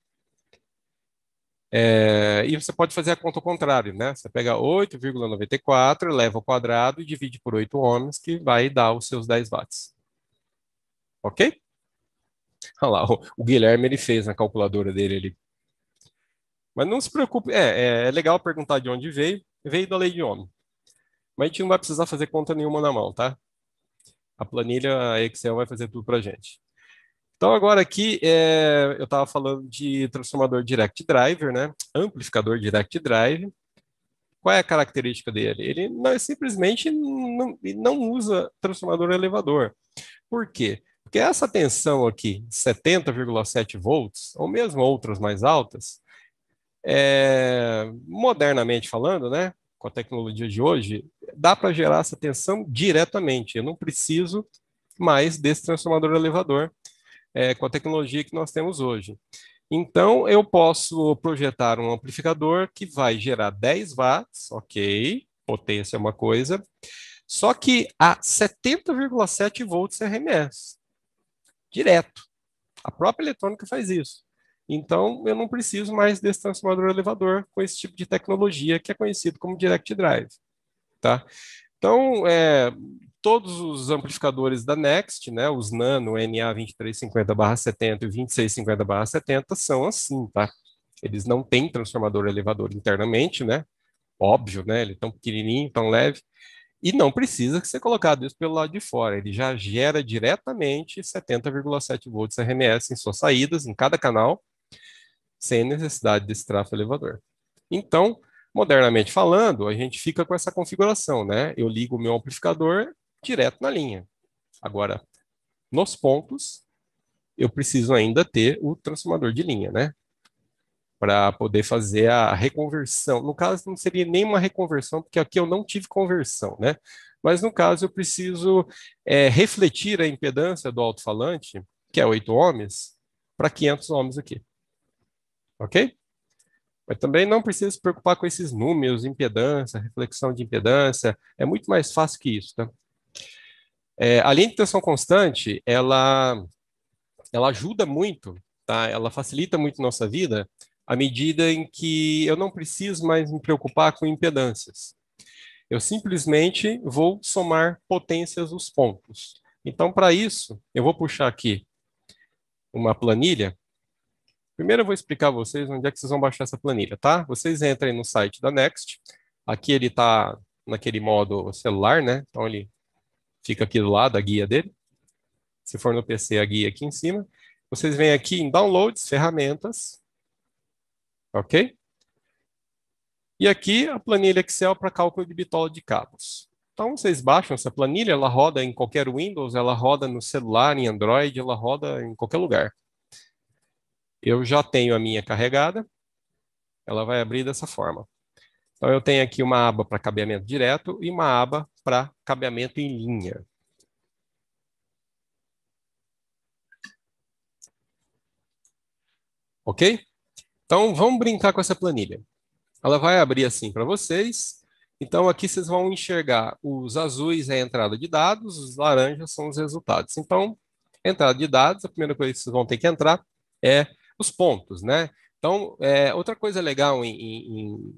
E você pode fazer a conta ao contrário, né? Você pega 8,94, leva ao quadrado e divide por 8 ohms, que vai dar os seus 10 watts. Ok? Olha lá, o Guilherme ele fez na calculadora dele ali. Mas não se preocupe, é legal perguntar de onde veio. Veio da lei de Ohm. Mas a gente não vai precisar fazer conta nenhuma na mão, tá? A planilha Excel vai fazer tudo pra gente. Então, agora aqui, eu estava falando de transformador direct driver, né? Amplificador direct drive. Qual é a característica dele? Ele simplesmente não usa transformador elevador. Por quê? Porque essa tensão aqui, 70,7 volts, ou mesmo outras mais altas, modernamente falando, né, com a tecnologia de hoje, dá para gerar essa tensão diretamente. Eu não preciso mais desse transformador elevador com a tecnologia que nós temos hoje. Então, eu posso projetar um amplificador que vai gerar 10 watts, ok, potência é uma coisa, só que a 70,7 volts RMS, direto. A própria eletrônica faz isso. Então, eu não preciso mais desse transformador elevador com esse tipo de tecnologia que é conhecido como direct drive, tá? Então, todos os amplificadores da Next, né, os Nano NA2350/70 e 2650/70 são assim, tá? Eles não têm transformador elevador internamente, né? Óbvio, né? Ele é tão pequenininho, tão leve. E não precisa ser colocado isso pelo lado de fora, ele já gera diretamente 70,7 volts RMS em suas saídas, em cada canal, sem necessidade desse tráfego elevador. Então, modernamente falando, a gente fica com essa configuração, né? Eu ligo o meu amplificador direto na linha. Agora, nos pontos, eu preciso ainda ter o transformador de linha, né? Para poder fazer a reconversão. No caso, não seria nenhuma reconversão, porque aqui eu não tive conversão, né? Mas no caso, eu preciso refletir a impedância do alto-falante, que é 8 ohms, para 500 ohms aqui. Ok? Mas também não precisa se preocupar com esses números, impedância, reflexão de impedância. É muito mais fácil que isso, tá? A linha de tensão constante, ela ajuda muito, tá? Ela facilita muito nossa vida à medida em que eu não preciso mais me preocupar com impedâncias. Eu simplesmente vou somar potências nos pontos. Então, para isso, eu vou puxar aqui uma planilha. Primeiro eu vou explicar a vocês onde é que vocês vão baixar essa planilha, tá? Vocês entrem no site da Next. Aqui ele está naquele modo celular, né? Então ele fica aqui do lado, a guia dele. Se for no PC, a guia aqui em cima. Vocês vêm aqui em Downloads, Ferramentas. Ok? E aqui a planilha Excel para cálculo de bitola de cabos. Então vocês baixam essa planilha, ela roda em qualquer Windows, ela roda no celular, em Android, ela roda em qualquer lugar. Eu já tenho a minha carregada, ela vai abrir dessa forma. Então eu tenho aqui uma aba para cabeamento direto e uma aba para cabeamento em linha. Ok? Então vamos brincar com essa planilha. Ela vai abrir assim para vocês. Então aqui vocês vão enxergar os azuis é a entrada de dados, os laranjas são os resultados. Então, entrada de dados, a primeira coisa que vocês vão ter que entrar é os pontos, né? Então, outra coisa legal em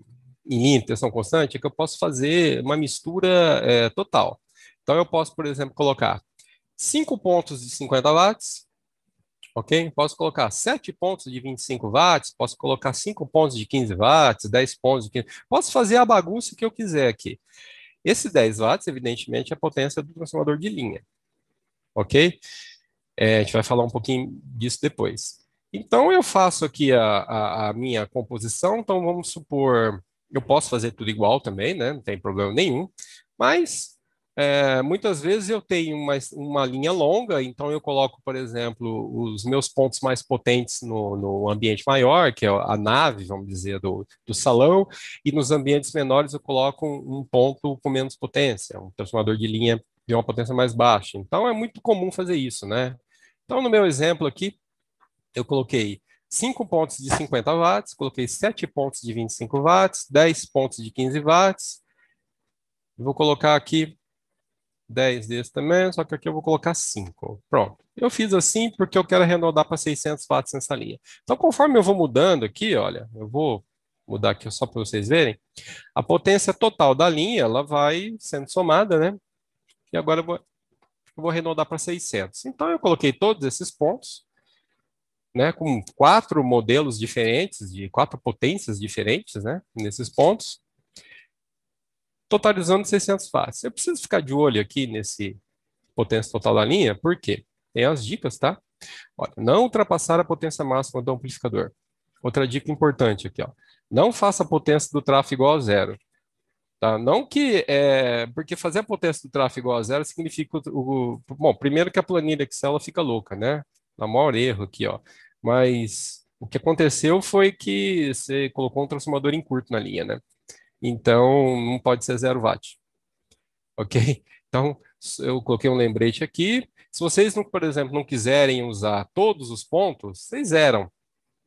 linha de tensão constante é que eu posso fazer uma mistura total. Então, eu posso, por exemplo, colocar 5 pontos de 50 watts, ok? Posso colocar 7 pontos de 25 watts, posso colocar 5 pontos de 15 watts, 10 pontos de 15... Posso fazer a bagunça que eu quiser aqui. Esse 10 watts, evidentemente, é a potência do transformador de linha, ok? A gente vai falar um pouquinho disso depois. Então, eu faço aqui a minha composição. Então, vamos supor, eu posso fazer tudo igual também, né? Não tem problema nenhum. Mas, muitas vezes eu tenho uma linha longa, então eu coloco, por exemplo, os meus pontos mais potentes no ambiente maior, que é a nave, vamos dizer, do salão, e nos ambientes menores eu coloco um ponto com menos potência, um transformador de linha de uma potência mais baixa. Então, é muito comum fazer isso, né? Então, no meu exemplo aqui, eu coloquei 5 pontos de 50 watts, coloquei 7 pontos de 25 watts, 10 pontos de 15 watts. Vou colocar aqui 10 desses também, só que aqui eu vou colocar 5. Pronto. Eu fiz assim porque eu quero arredondar para 600 watts nessa linha. Então, conforme eu vou mudando aqui, olha, eu vou mudar aqui só para vocês verem, a potência total da linha, ela vai sendo somada, né? E agora eu vou arredondar para 600. Então, eu coloquei todos esses pontos, né, com 4 modelos diferentes, de 4 potências diferentes, né, nesses pontos, totalizando 600 watts. Eu preciso ficar de olho aqui nesse potência total da linha, porque tem as dicas, tá? Olha, não ultrapassar a potência máxima do amplificador. Outra dica importante aqui, ó. Não faça a potência do tráfego igual a zero. Tá? Não que porque fazer a potência do tráfego igual a zero significa bom, primeiro que a planilha Excel ela fica louca, né? Dá maior erro aqui, ó. Mas o que aconteceu foi que você colocou um transformador em curto na linha, né? Então não pode ser 0 watt, ok? Então eu coloquei um lembrete aqui. Se vocês, por exemplo, não quiserem usar todos os pontos, vocês zeram,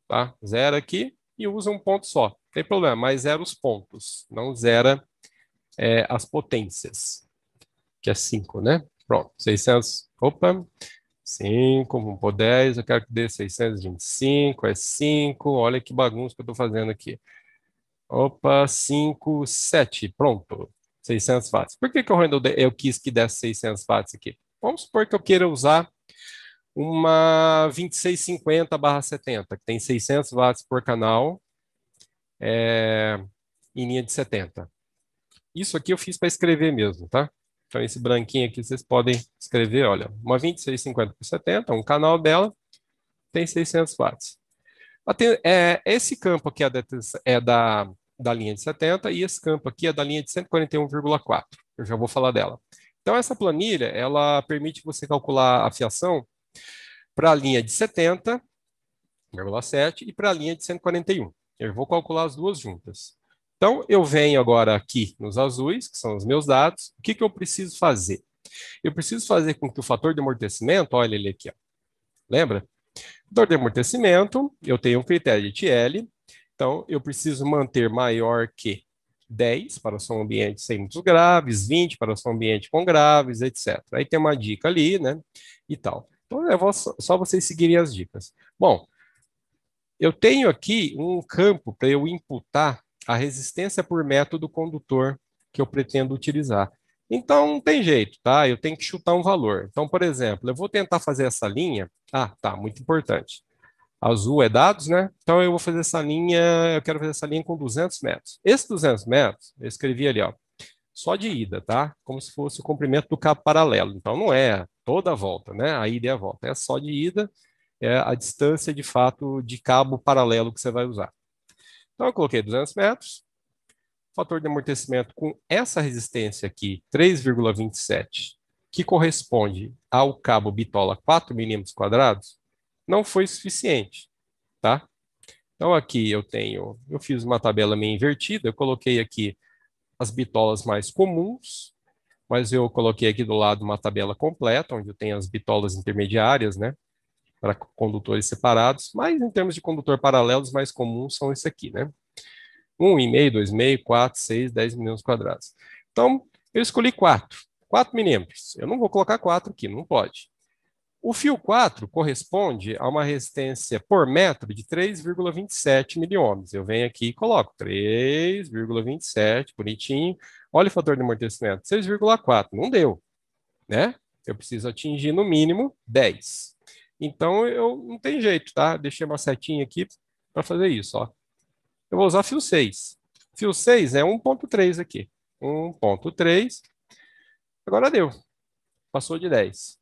tá? Zera aqui e usa um ponto só. Não tem problema, mas zera os pontos, não zera as potências, que é 5, né? Pronto, 600, opa, 5, vamos pôr 10, eu quero que dê 625, é 5, olha que bagunça que eu estou fazendo aqui. Opa, 5, 7, pronto, 600 watts. Por que eu quis que desse 600 watts aqui? Vamos supor que eu queira usar uma 2650/70, que tem 600 watts por canal, em linha de 70. isso aqui eu fiz para escrever mesmo, tá? Então, esse branquinho aqui vocês podem escrever, olha, uma 2650 por 70, um canal dela tem 600 watts. Esse campo aqui da linha de 70 e esse campo aqui é da linha de 141,4. Eu já vou falar dela. Então, essa planilha, ela permite você calcular a fiação para a linha de 70,7 e para a linha de 141. Eu vou calcular as duas juntas. Então, eu venho agora aqui nos azuis, que são os meus dados. O que que eu preciso fazer? Eu preciso fazer com que o fator de amortecimento, olha ele aqui, ó. Lembra? Fator de amortecimento, eu tenho um critério de TL, então eu preciso manter maior que 10 para o som ambiente sem muitos graves, 20 para o som ambiente com graves, etc. Aí tem uma dica ali, né? E tal. Então, só vocês seguirem as dicas. Bom, eu tenho aqui um campo para eu imputar a resistência por metro do condutor que eu pretendo utilizar. Então, não tem jeito, tá? Eu tenho que chutar um valor. Então, por exemplo, eu vou tentar fazer essa linha. Ah, tá, muito importante. Azul é dados, né? Então, eu vou fazer essa linha, eu quero fazer essa linha com 200 metros. Esse 200 metros, eu escrevi ali, ó, só de ida, tá? Como se fosse o comprimento do cabo paralelo. Então, não é toda a volta, né? A ida e a volta. É só de ida, é a distância, de fato, de cabo paralelo que você vai usar. Então, eu coloquei 200 metros. Fator de amortecimento com essa resistência aqui, 3,27, que corresponde ao cabo bitola 4 milímetros quadrados, não foi suficiente, tá? Então, aqui eu fiz uma tabela meio invertida, eu coloquei aqui as bitolas mais comuns, mas eu coloquei aqui do lado uma tabela completa, onde eu tenho as bitolas intermediárias, né, para condutores separados, mas em termos de condutor paralelo, os mais comuns são esse aqui, né? 1,5, 2,5, 4, 6, 10 milímetros quadrados. Então, eu escolhi 4 milímetros. Eu não vou colocar 4 aqui, não pode. O fio 4 corresponde a uma resistência por metro de 3,27 miliohms. Eu venho aqui e coloco 3,27, bonitinho. Olha o fator de amortecimento, 6,4. Não deu, né? Eu preciso atingir no mínimo 10. Então, eu não tem jeito, tá? Deixei uma setinha aqui para fazer isso, ó. Eu vou usar fio 6. Fio 6 é 1,3 aqui. 1,3. Agora deu. Passou de 10.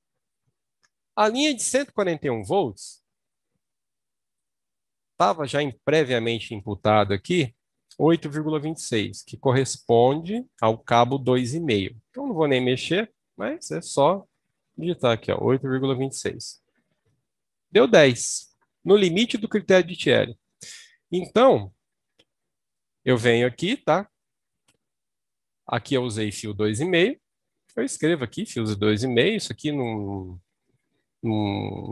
A linha de 141 volts estava já previamente imputada aqui 8,26, que corresponde ao cabo 2,5. Então, não vou nem mexer, mas é só digitar aqui, ó, 8,26. Deu 10, no limite do critério de Thierry. Então, eu venho aqui, tá? Aqui eu usei fio 2,5. Eu escrevo aqui fios 2,5. Isso aqui não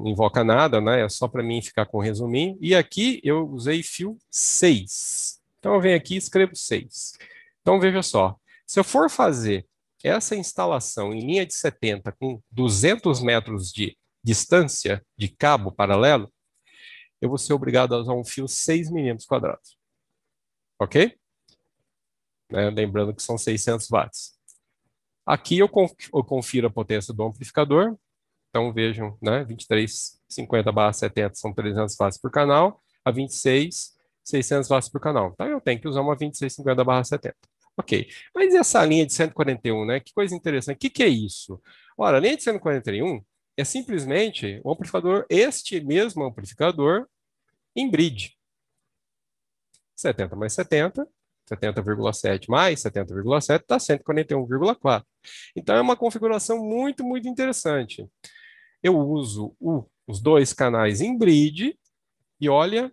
invoca nada, né? É só para mim ficar com um resuminho. E aqui eu usei fio 6. Então eu venho aqui e escrevo 6. Então veja só. Se eu for fazer essa instalação em linha de 70 com 200 metros de distância de cabo paralelo, eu vou ser obrigado a usar um fio 6 milímetros quadrados. Ok? Né? Lembrando que são 600 watts. Aqui eu confiro a potência do amplificador. Então vejam, né? 2350/70 são 300 watts por canal. A 26, 600 watts por canal. Então eu tenho que usar uma 2650/70. Ok. Mas e essa linha de 141, né? Que coisa interessante. O que é isso? Ora, a linha de 141 é simplesmente o amplificador, este mesmo amplificador, em bridge. 70 mais 70, 70,7 mais 70,7 dá 141,4. Então é uma configuração muito, muito interessante. Eu uso os dois canais em bridge e olha,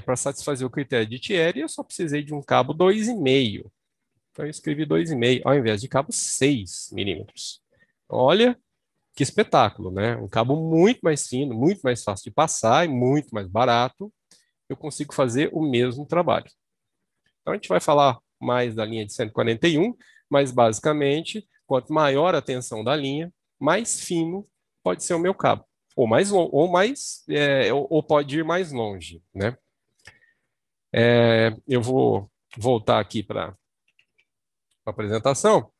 para satisfazer o critério de Thierry, eu só precisei de um cabo 2,5. Então eu escrevi 2,5 ao invés de cabo 6 milímetros. Olha que espetáculo, né? Um cabo muito mais fino, muito mais fácil de passar e muito mais barato. Eu consigo fazer o mesmo trabalho. Então a gente vai falar mais da linha de 141, mas basicamente, quanto maior a tensão da linha, mais fino pode ser o meu cabo, ou pode ir mais longe, né? Eu vou voltar aqui para a apresentação.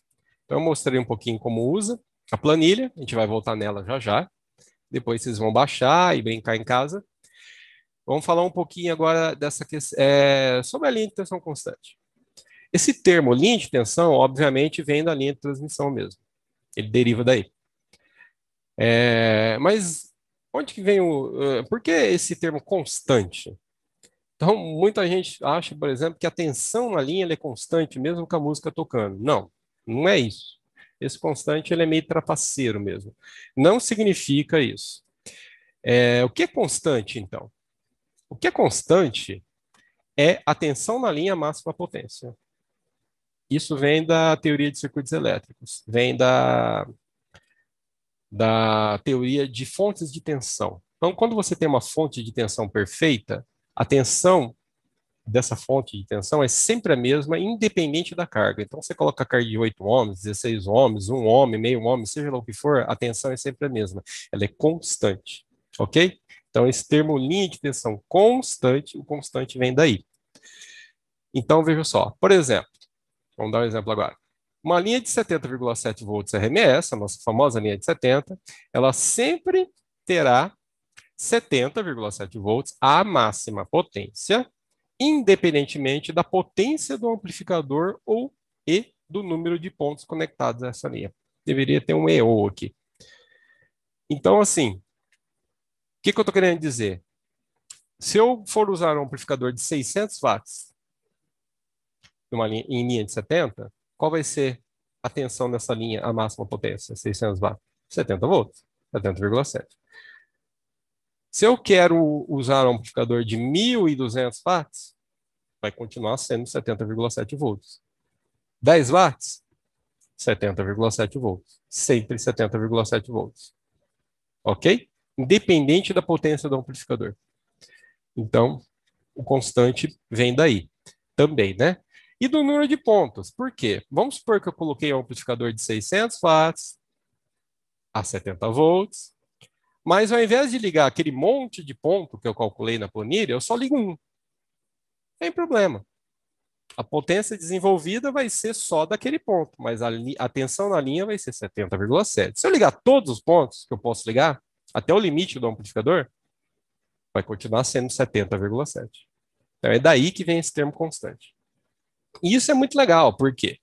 Então eu mostrei um pouquinho como usa a planilha, a gente vai voltar nela já já. Depois vocês vão baixar e brincar em casa. Vamos falar um pouquinho agora dessa sobre a linha de tensão constante. Esse termo linha de tensão, obviamente, vem da linha de transmissão mesmo. Ele deriva daí. Mas onde que vem o... por que esse termo constante? Então, muita gente acha, por exemplo, que a tensão na linha é constante, mesmo com a música tocando. Não, não é isso. Esse constante ele é meio trapaceiro mesmo. Não significa isso. O que é constante, então? O que é constante é a tensão na linha máxima potência. Isso vem da teoria de circuitos elétricos, vem da teoria de fontes de tensão. Então, quando você tem uma fonte de tensão perfeita, a tensão dessa fonte de tensão é sempre a mesma, independente da carga. Então, você coloca a carga de 8 ohms, 16 ohms, 1 ohm, meio ohm, seja lá o que for, a tensão é sempre a mesma. Ela é constante, ok? Então, esse termo linha de tensão constante, o constante vem daí. Então, veja só. Por exemplo, vamos dar um exemplo agora. Uma linha de 70,7 volts RMS, a nossa famosa linha de 70, ela sempre terá 70,7 volts a máxima potência, independentemente da potência do amplificador e do número de pontos conectados a essa linha. Deveria ter um EO aqui. Então, assim, o que eu estou querendo dizer? Se eu for usar um amplificador de 600 watts em linha de 70, qual vai ser a tensão dessa linha, a máxima potência, 600 watts? 70 volts, 70,7. Se eu quero usar um amplificador de 1.200 watts, vai continuar sendo 70,7 volts. 10 watts, 70,7 volts. Sempre 70,7 volts. Ok? Independente da potência do amplificador. Então, o constante vem daí também, né? E do número de pontos. Por quê? Vamos supor que eu coloquei um amplificador de 600 watts a 70 volts, mas ao invés de ligar aquele monte de ponto que eu calculei na planilha, eu só ligo um. Sem problema. A potência desenvolvida vai ser só daquele ponto, mas a tensão na linha vai ser 70,7. Se eu ligar todos os pontos que eu posso ligar, até o limite do amplificador, vai continuar sendo 70,7. Então é daí que vem esse termo constante. E isso é muito legal, por quê?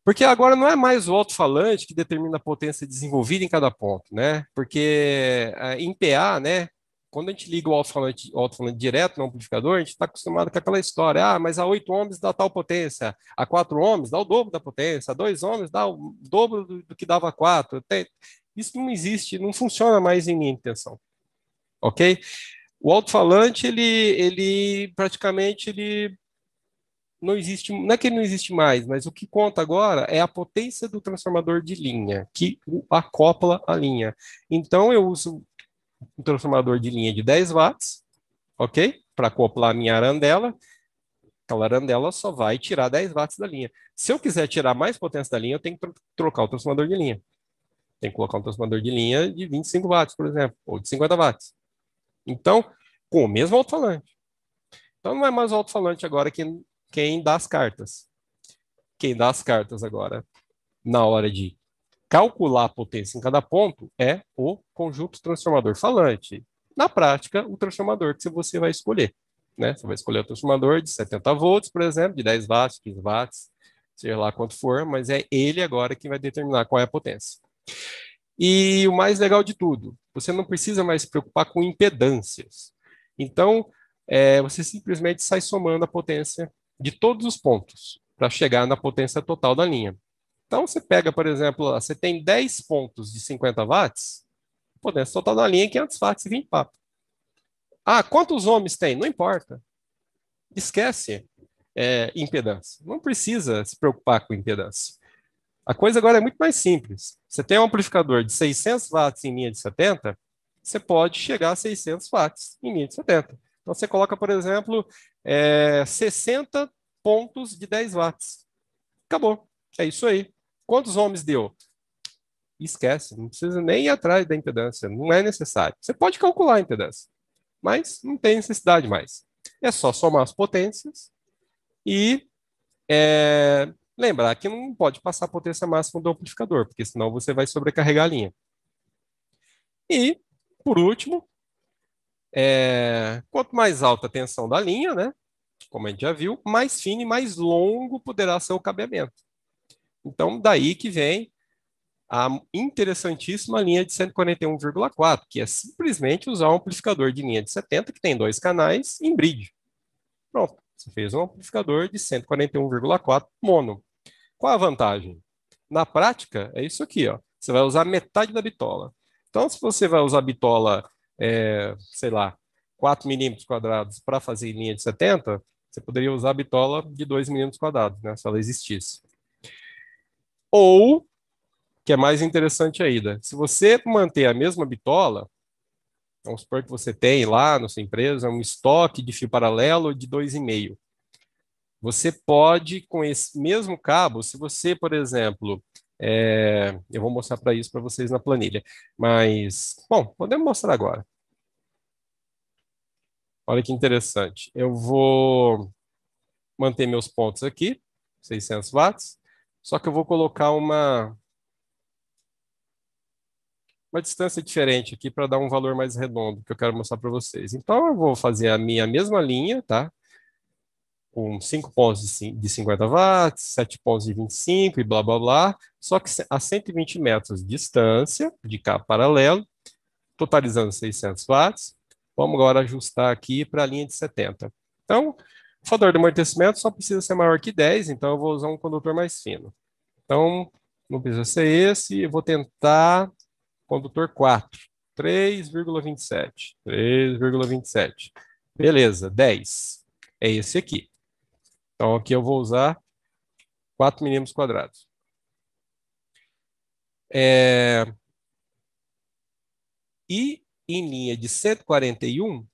Porque agora não é mais o alto-falante que determina a potência desenvolvida em cada ponto, né? Porque em PA, né, quando a gente liga o alto-falante direto no amplificador, a gente está acostumado com aquela história, mas a 8 ohms dá tal potência, a 4 ohms dá o dobro da potência, a 2 ohms dá o dobro do que dava a 4. Isso não existe, não funciona mais em linha de tensão, ok? O alto-falante, ele praticamente não existe, não é que ele não existe mais, mas o que conta agora é a potência do transformador de linha, que acopla a linha. Então, eu uso um transformador de linha de 10 watts, ok? Para acoplar a minha arandela. Aquela arandela só vai tirar 10 watts da linha. Se eu quiser tirar mais potência da linha, eu tenho que trocar o transformador de linha. Tem que colocar um transformador de linha de 25 watts, por exemplo, ou de 50 watts. Então, com o mesmo alto-falante. Então, não é mais o alto-falante agora quem dá as cartas. Quem dá as cartas agora, na hora de calcular a potência em cada ponto, é o conjunto transformador falante. Na prática, o transformador que você vai escolher. Né? Você vai escolher o transformador de 70 volts, por exemplo, de 10 watts, 15 watts, seja lá quanto for, mas é ele agora que vai determinar qual é a potência. E o mais legal de tudo, você não precisa mais se preocupar com impedâncias. Então, você simplesmente sai somando a potência de todos os pontos para chegar na potência total da linha. Então, você pega, por exemplo, você tem 10 pontos de 50 watts, a potência total da linha é 500 watts e 20 papo. Quantos ohms tem? Não importa. Esquece impedância. Não precisa se preocupar com impedância. A coisa agora é muito mais simples. Você tem um amplificador de 600 watts em linha de 70, você pode chegar a 600 watts em linha de 70. Então, você coloca, por exemplo, 60 pontos de 10 watts. Acabou. É isso aí. Quantos ohms deu? Esquece. Não precisa nem ir atrás da impedância. Não é necessário. Você pode calcular a impedância, mas não tem necessidade mais. É só somar as potências e lembrar que não pode passar a potência máxima do amplificador, porque senão você vai sobrecarregar a linha. E, por último, quanto mais alta a tensão da linha, né, como a gente já viu, mais fino e mais longo poderá ser o cabeamento. Então, daí que vem a interessantíssima linha de 141,4, que é simplesmente usar um amplificador de linha de 70, que tem 2 canais, em bridge. Pronto, você fez um amplificador de 141,4 mono. Qual a vantagem? Na prática, é isso aqui, ó. Você vai usar metade da bitola. Então, se você vai usar a bitola, sei lá, 4 milímetros quadrados para fazer em linha de 70, você poderia usar a bitola de 2 milímetros quadrados, né, se ela existisse. Ou, que é mais interessante ainda, se você manter a mesma bitola, vamos supor que você tem lá na sua empresa um estoque de fio paralelo de 2,5. Você pode, com esse mesmo cabo, se você, por exemplo, eu vou mostrar para isso para vocês na planilha, mas, bom, podemos mostrar agora. Olha que interessante. Eu vou manter meus pontos aqui, 600 watts, só que eu vou colocar uma distância diferente aqui para dar um valor mais redondo que eu quero mostrar para vocês. Então, eu vou fazer a minha mesma linha, tá? Com 5 pontos de 50 watts, 7 pontos de 25 e blá, blá, blá. Só que a 120 metros de distância, de cabo paralelo, totalizando 600 watts. Vamos agora ajustar aqui para a linha de 70. Então, o fator de amortecimento só precisa ser maior que 10, então eu vou usar um condutor mais fino. Então, não precisa ser esse, eu vou tentar condutor 4, 3,27. 3,27. Beleza, 10. É esse aqui. Então, aqui eu vou usar 4 milímetros quadrados. E em linha de 141,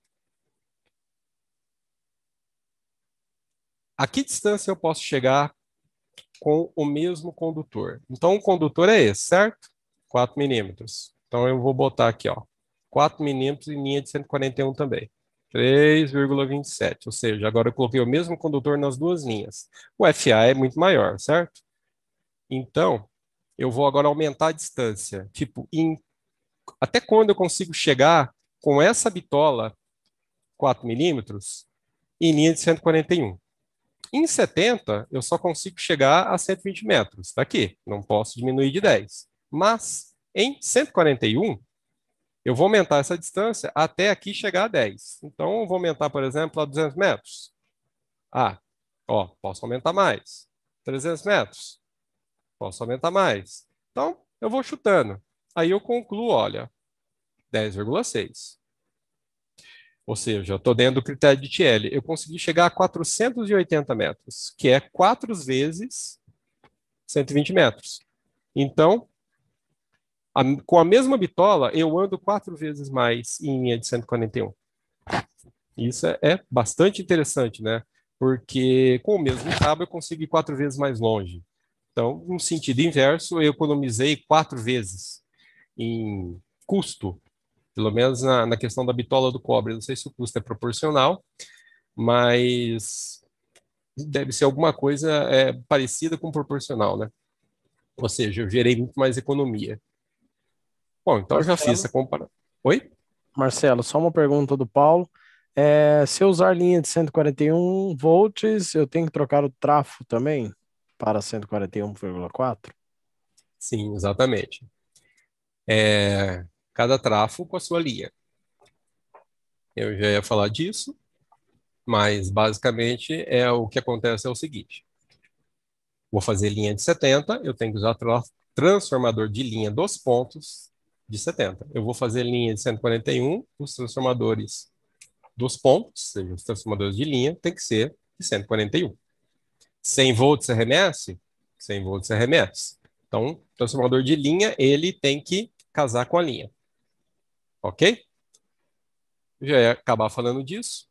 a que distância eu posso chegar com o mesmo condutor? Então, o condutor é esse, certo? 4 milímetros. Então, eu vou botar aqui, ó, 4 milímetros em linha de 141 também. 3,27, ou seja, agora eu coloquei o mesmo condutor nas duas linhas. O FA é muito maior, certo? Então, eu vou agora aumentar a distância. Tipo, até quando eu consigo chegar com essa bitola 4 milímetros em linha de 141? Em 70, eu só consigo chegar a 120 metros. Daqui, não posso diminuir de 10. Mas, em 141, eu vou aumentar essa distância até aqui chegar a 10. Então, eu vou aumentar, por exemplo, a 200 metros. Ah, ó, posso aumentar mais. 300 metros. Posso aumentar mais. Então, eu vou chutando. Aí eu concluo, olha, 10,6. Ou seja, eu estou dentro do critério de Thiele. Eu consegui chegar a 480 metros, que é 4 vezes 120 metros. Então, com a mesma bitola, eu ando 4 vezes mais em linha de 141. Isso é bastante interessante, né? Porque com o mesmo cabo eu consigo ir 4 vezes mais longe. Então, no sentido inverso, eu economizei 4 vezes em custo, pelo menos na questão da bitola do cobre. Não sei se o custo é proporcional, mas deve ser alguma coisa parecida com proporcional, né? Ou seja, eu gerei muito mais economia. Bom, então eu já fiz essa comparação. Oi? Marcelo, só uma pergunta do Paulo. Se eu usar linha de 141 volts, eu tenho que trocar o trafo também para 141,4? Sim, exatamente. Cada trafo com a sua linha. Eu já ia falar disso, mas basicamente o que acontece é o seguinte. Vou fazer linha de 70, eu tenho que usar transformador de linha dos pontos de 70. Eu vou fazer linha de 141, os transformadores dos pontos, ou seja, os transformadores de linha, tem que ser de 141. 100 volts RMS? 100 volts RMS. Então, o transformador de linha, ele tem que casar com a linha. Ok? Já ia acabar falando disso,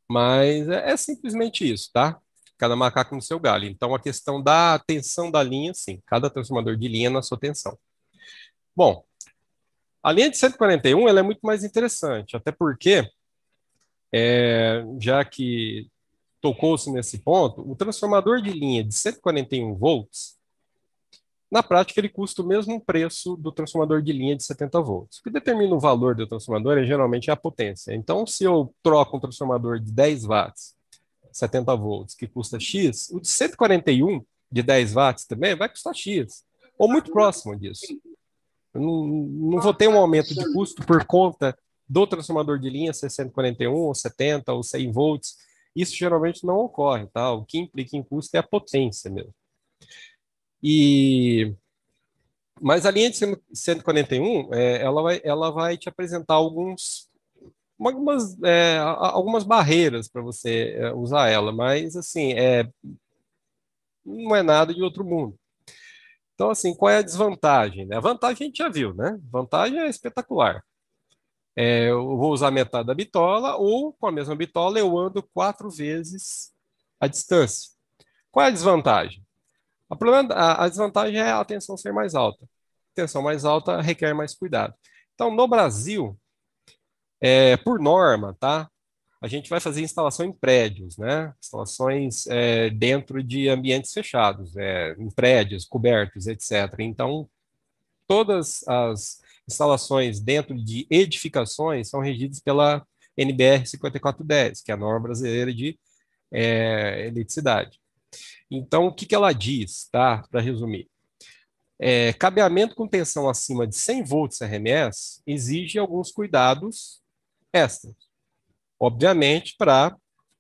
mas é simplesmente isso, tá? Cada macaco no seu galho. Então, a questão da tensão da linha, sim, cada transformador de linha na sua tensão. Bom, a linha de 141 ela é muito mais interessante, até porque, já que tocou-se nesse ponto, o transformador de linha de 141 volts, Na prática, ele custa o mesmo preço do transformador de linha de 70 volts. O que determina o valor do transformador é geralmente a potência. Então, se eu troco um transformador de 10 watts, 70 volts, que custa X, o de 141 de 10 watts também vai custar X, ou muito próximo disso. Eu não vou ter um aumento de custo por conta do transformador de linha ser 141, ou 70, ou 100 volts. Isso geralmente não ocorre, tá? O que implica em custo é a potência mesmo. Mas a linha de 141, ela vai te apresentar algumas barreiras para você usar ela, mas assim, não é nada de outro mundo. Então, assim, qual é a desvantagem, né? A vantagem a gente já viu, né? A vantagem é espetacular. Eu vou usar metade da bitola, ou com a mesma bitola eu ando 4 vezes a distância. Qual é a desvantagem? A desvantagem é a tensão ser mais alta. Tensão mais alta requer mais cuidado. Então, no Brasil, por norma, tá? A gente vai fazer instalação em prédios, né? Instalações dentro de ambientes fechados, em prédios, cobertos, etc. Então, todas as instalações dentro de edificações são regidas pela NBR 5410, que é a norma brasileira de eletricidade. Então, o que que ela diz, tá? Para resumir. Cabeamento com tensão acima de 100 volts RMS exige alguns cuidados extras, obviamente,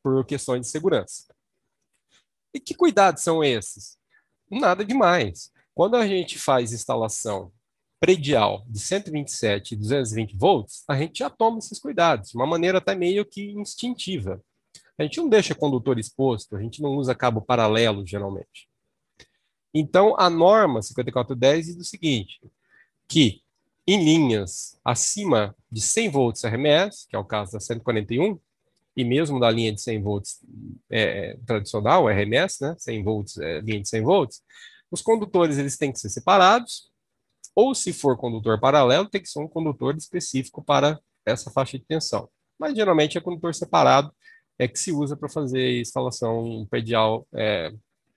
por questões de segurança. E que cuidados são esses? Nada demais. Quando a gente faz instalação predial de 127 e 220 volts, a gente já toma esses cuidados, de uma maneira até meio que instintiva. A gente não deixa condutor exposto, a gente não usa cabo paralelo, geralmente. Então, a norma 5410 diz o seguinte, que em linhas acima de 100 volts RMS, que é o caso da 141, e mesmo da linha de 100 volts tradicional, RMS, né, 100 volts, linha de 100 volts, os condutores eles têm que ser separados, ou se for condutor paralelo, tem que ser um condutor específico para essa faixa de tensão. Mas geralmente é condutor separado que se usa para fazer instalação predial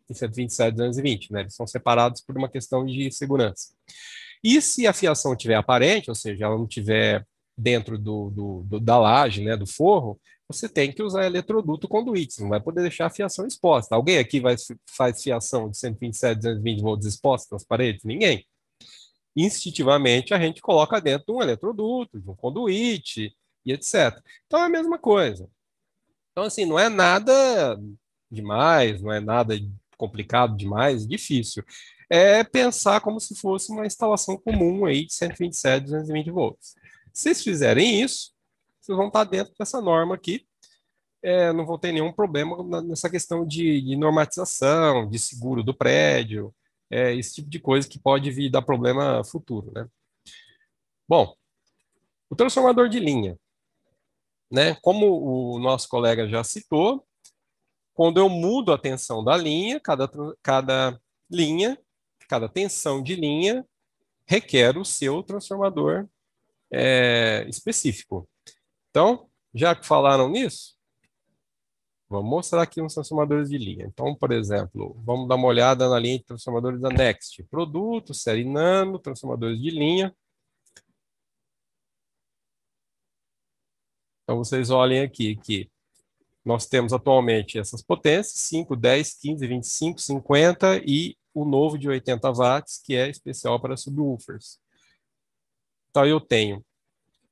em 127, 220, né? Eles são separados por uma questão de segurança. E se a fiação estiver aparente, ou seja, ela não estiver dentro da laje, né, do forro, você tem que usar eletroduto conduíte, você não vai poder deixar a fiação exposta. Alguém aqui faz fiação de 127, 220 volts exposta nas paredes? Ninguém. Instintivamente, a gente coloca dentro de um eletroduto, de um conduíte, e etc. Então, é a mesma coisa. Então, assim, não é nada demais, não é nada complicado demais, difícil. É pensar como se fosse uma instalação comum aí de 127, 220 volts. Se vocês fizerem isso, vocês vão estar dentro dessa norma aqui, não vão ter nenhum problema nessa questão de normatização, de seguro do prédio, esse tipo de coisa que pode vir dar problema futuro, né? Bom, o transformador de linha, né? Como o nosso colega já citou, quando eu mudo a tensão da linha, cada linha, cada tensão de linha requer o seu transformador específico. Então, já que falaram nisso, vamos mostrar aqui uns transformadores de linha. Então, por exemplo, vamos dar uma olhada na linha de transformadores da Next. Produto, série Nano, transformadores de linha. Então, vocês olhem aqui que nós temos atualmente essas potências, 5, 10, 15, 25, 50 e o novo de 80 watts, que é especial para subwoofers. Então, eu tenho,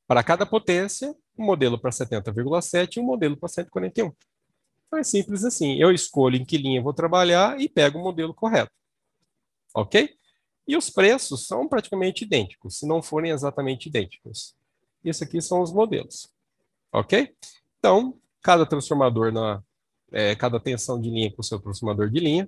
para cada potência, um modelo para 70,7 e um modelo para 141. Então, é simples assim. Eu escolho em que linha eu vou trabalhar e pego o modelo correto. Ok? E os preços são praticamente idênticos, se não forem exatamente idênticos. Isso aqui são os modelos. Ok? Então, cada transformador, cada tensão de linha com o seu transformador de linha.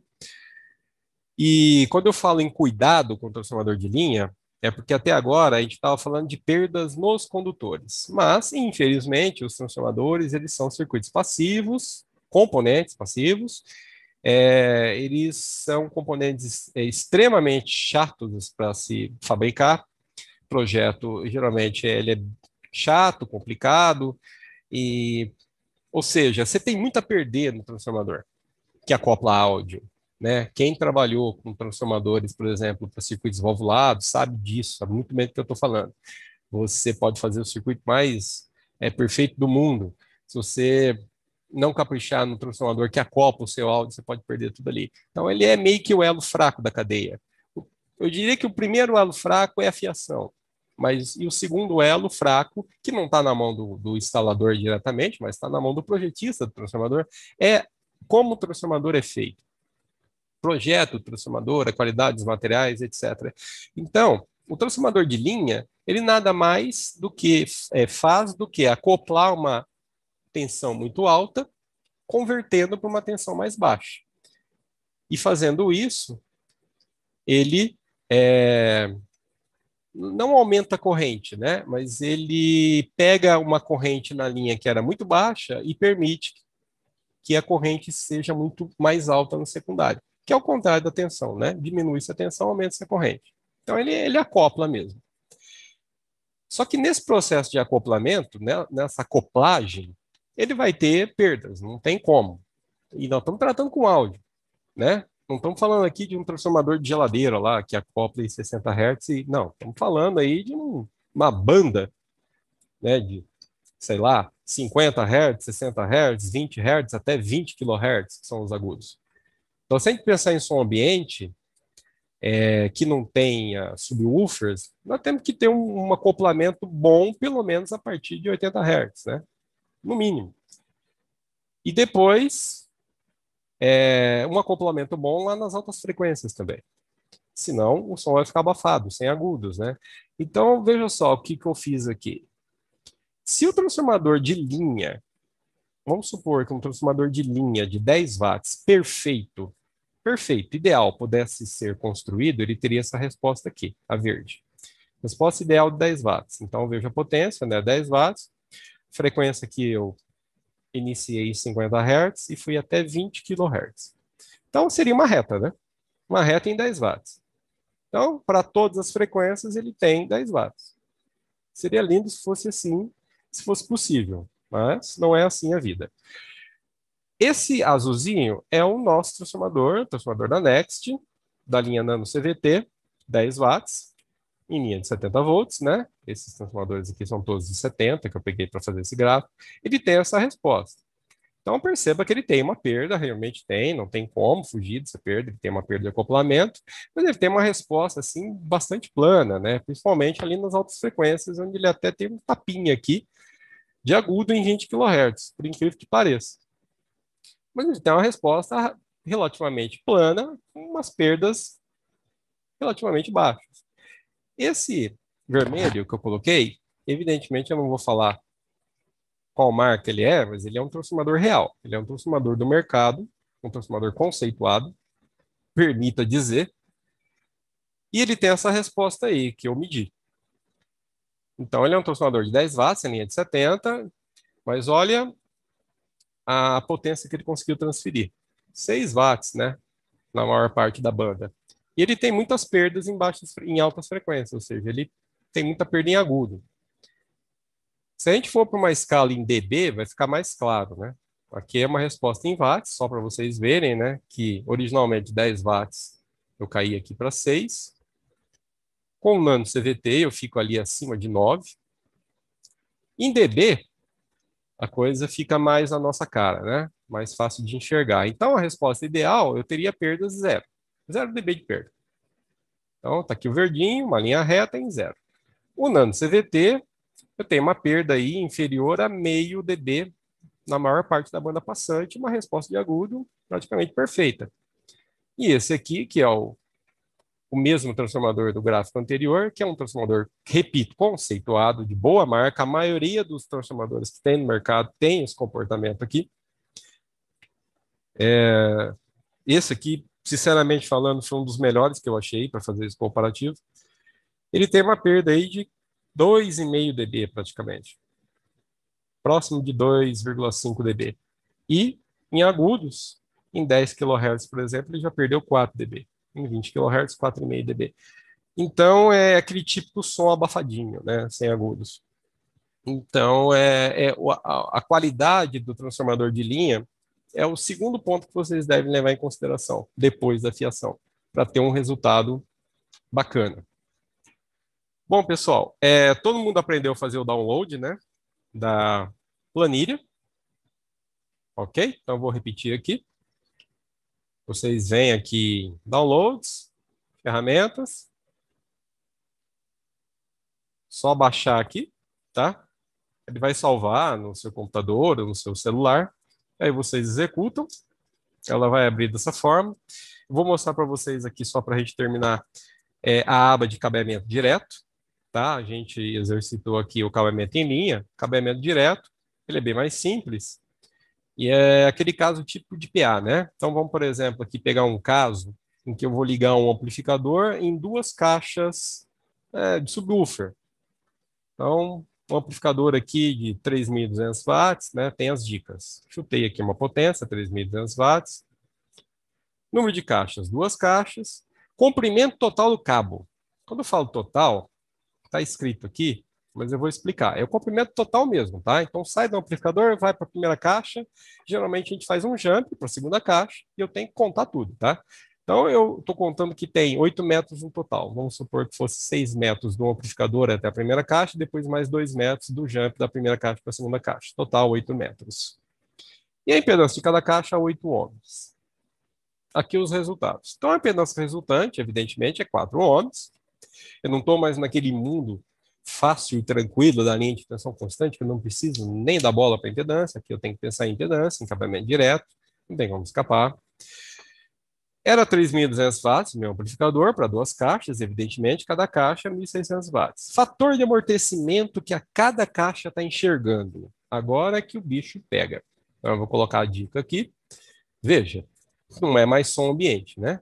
E quando eu falo em cuidado com o transformador de linha, é porque até agora a gente estava falando de perdas nos condutores. Mas, infelizmente, os transformadores eles são circuitos passivos, componentes passivos. Eles são componentes extremamente chatos para se fabricar. O projeto, geralmente, ele é chato, complicado, ou seja, você tem muito a perder no transformador que acopla áudio, né? Quem trabalhou com transformadores, por exemplo, para circuitos valvulados, sabe disso, sabe muito bem do que eu estou falando. Você pode fazer o circuito mais perfeito do mundo. Se você não caprichar no transformador que acopla o seu áudio, você pode perder tudo ali. Então, ele é meio que o elo fraco da cadeia. Eu diria que o primeiro elo fraco é a fiação, mas e o segundo elo fraco, que não está na mão do instalador diretamente, mas está na mão do projetista do transformador, é como o transformador é feito. Projeto do transformador, a qualidade dos materiais, etc. Então, o transformador de linha, ele nada mais do que faz do que acoplar uma tensão muito alta, convertendo para uma tensão mais baixa. E fazendo isso, ele não aumenta a corrente, né? Mas ele pega uma corrente na linha que era muito baixa e permite que a corrente seja muito mais alta no secundário, que é o contrário da tensão, né? Diminui-se a tensão, aumenta-se a corrente. Então ele acopla mesmo. Só que nesse processo de acoplamento, né, nessa acoplagem, ele vai ter perdas, não tem como. E nós estamos tratando com áudio, né? Não estamos falando aqui de um transformador de geladeira lá, que acopla em 60 Hz. Não, estamos falando aí de uma banda, né, de, sei lá, 50 Hz, 60 Hz, 20 Hz, até 20 kHz, que são os agudos. Então, se a gente pensar em som ambiente, que não tenha subwoofers, nós temos que ter um acoplamento bom, pelo menos a partir de 80 Hz, né? No mínimo. E depois, um acoplamento bom lá nas altas frequências também. Senão, o som vai ficar abafado, sem agudos, né? Então, veja só o que eu fiz aqui. Se o transformador de linha, vamos supor que um transformador de linha de 10 watts, perfeito, ideal, pudesse ser construído, ele teria essa resposta aqui, a verde. Resposta ideal de 10 watts. Então, veja a potência, né? 10 watts. Frequência que eu iniciei em 50 Hz e fui até 20 kHz. Então, seria uma reta, né? Uma reta em 10 watts. Então, para todas as frequências, ele tem 10 watts. Seria lindo se fosse assim, se fosse possível, mas não é assim a vida. Esse azulzinho é o nosso transformador da Next, da linha Nano CVT, 10 watts, em linha de 70 volts, né? Esses transformadores aqui são todos de 70, que eu peguei para fazer esse gráfico. Ele tem essa resposta. Então, perceba que ele tem uma perda, realmente tem, não tem como fugir dessa perda, ele tem uma perda de acoplamento, mas ele tem uma resposta, assim, bastante plana, né? Principalmente ali nas altas frequências, onde ele até tem um tapinha aqui de agudo em 20 kHz, por incrível que pareça. Mas ele tem uma resposta relativamente plana, com umas perdas relativamente baixas. Esse vermelho que eu coloquei, evidentemente eu não vou falar qual marca ele é, mas ele é um transformador real. Ele é um transformador do mercado, um transformador conceituado, permita dizer, e ele tem essa resposta aí, que eu medi. Então, ele é um transformador de 10 watts, em linha de 70, mas olha a potência que ele conseguiu transferir. 6 watts, né, na maior parte da banda. E ele tem muitas perdas em altas frequências, ou seja, ele tem muita perda em agudo. Se a gente for para uma escala em dB, vai ficar mais claro, né? Aqui é uma resposta em watts, só para vocês verem, né? Que originalmente 10 watts eu caí aqui para 6. Com o nano CVT eu fico ali acima de 9. Em dB, a coisa fica mais na nossa cara, né? Mais fácil de enxergar. Então a resposta ideal eu teria perdas zero. 0 dB de perda. Então tá aqui o verdinho, uma linha reta em zero. O nano CVT, eu tenho uma perda aí inferior a meio dB na maior parte da banda passante, uma resposta de agudo praticamente perfeita. E esse aqui, que é o mesmo transformador do gráfico anterior, que é um transformador, repito, conceituado, de boa marca. A maioria dos transformadores que tem no mercado tem esse comportamento aqui. Esse aqui, sinceramente falando, foi um dos melhores que eu achei para fazer esse comparativo. Ele tem uma perda aí de 2,5 dB praticamente. Próximo de 2,5 dB. E em agudos, em 10 kHz, por exemplo, ele já perdeu 4 dB. Em 20 kHz, 4,5 dB. Então, é aquele típico som abafadinho, né, sem agudos. Então, a qualidade do transformador de linha é o segundo ponto que vocês devem levar em consideração depois da fiação, para ter um resultado bacana. Bom, pessoal, todo mundo aprendeu a fazer o download, né, da planilha. Ok? Então, eu vou repetir aqui. Vocês vêm aqui em Downloads, Ferramentas. Só baixar aqui, tá? Ele vai salvar no seu computador ou no seu celular. Aí vocês executam. Ela vai abrir dessa forma. Eu vou mostrar para vocês aqui, só para a gente terminar, a aba de cabeamento direto. Tá? A gente exercitou aqui o cabeamento em linha, cabeamento direto. Ele é bem mais simples. E é aquele caso tipo de PA, né? Então vamos, por exemplo, aqui pegar um caso em que eu vou ligar um amplificador em duas caixas de subwoofer. Então, um amplificador aqui de 3.200 watts, né? Tem as dicas. Chutei aqui uma potência, 3.200 watts. Número de caixas, duas caixas. Comprimento total do cabo. Quando eu falo total, está escrito aqui, mas eu vou explicar. É o comprimento total mesmo, tá? Então sai do amplificador, vai para a primeira caixa. Geralmente a gente faz um jump para a segunda caixa e eu tenho que contar tudo, tá? Então eu estou contando que tem 8 metros no total. Vamos supor que fosse 6 metros do amplificador até a primeira caixa, depois mais 2 metros do jump da primeira caixa para a segunda caixa. Total 8 metros. E a impedância de cada caixa, 8 ohms. Aqui os resultados. Então a impedância resultante, evidentemente, é 4 ohms. Eu não estou mais naquele mundo fácil e tranquilo da linha de tensão constante, que eu não preciso nem dar bola para impedância. Aqui eu tenho que pensar em impedância, em cabeamento direto, não tem como escapar. Era 3.200 watts, meu amplificador, para duas caixas, evidentemente, cada caixa 1.600 watts. Fator de amortecimento que a cada caixa está enxergando. Agora é que o bicho pega. Então eu vou colocar a dica aqui. Veja, não é mais som ambiente, né?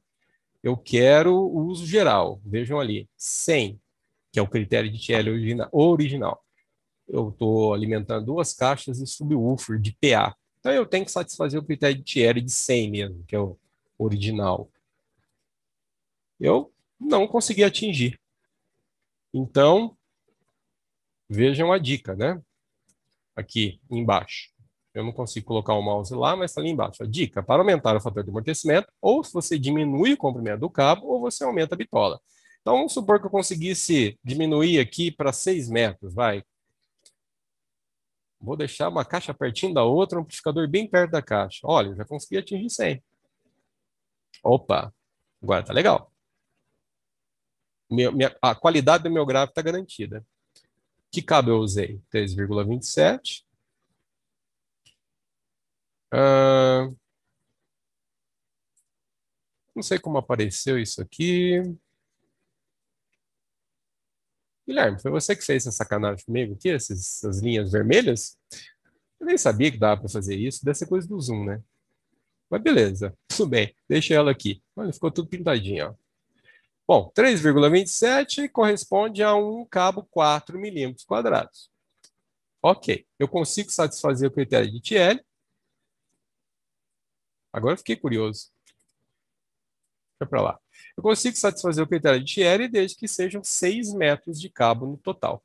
Eu quero o uso geral. Vejam ali, 100, que é o critério de TL original. Eu estou alimentando duas caixas de subwoofer de PA. Então eu tenho que satisfazer o critério de TL de 100 mesmo, que é o original. Eu não consegui atingir. Então, vejam a dica, né? Aqui embaixo. Eu não consigo colocar o mouse lá, mas está ali embaixo. A dica, para aumentar o fator de amortecimento, ou você diminui o comprimento do cabo, ou você aumenta a bitola. Então, vamos supor que eu conseguisse diminuir aqui para 6 metros, vai. Vou deixar uma caixa pertinho da outra, um amplificador bem perto da caixa. Olha, eu já consegui atingir 100. Opa, agora tá legal. A qualidade do meu gráfico está garantida. Que cabo eu usei? 3,27. Não sei como apareceu isso aqui. Guilherme, foi você que fez essa sacanagem comigo aqui, essas linhas vermelhas? Eu nem sabia que dava para fazer isso. Deve ser coisa do Zoom, né? Mas beleza, tudo bem. Deixa ela aqui. Olha, ficou tudo pintadinho, ó. Bom, 3,27 corresponde a um cabo 4 milímetros quadrados. Ok, eu consigo satisfazer o critério de TL. Agora eu fiquei curioso. Deixa para lá. Eu consigo satisfazer o critério de TL desde que sejam 6 metros de cabo no total.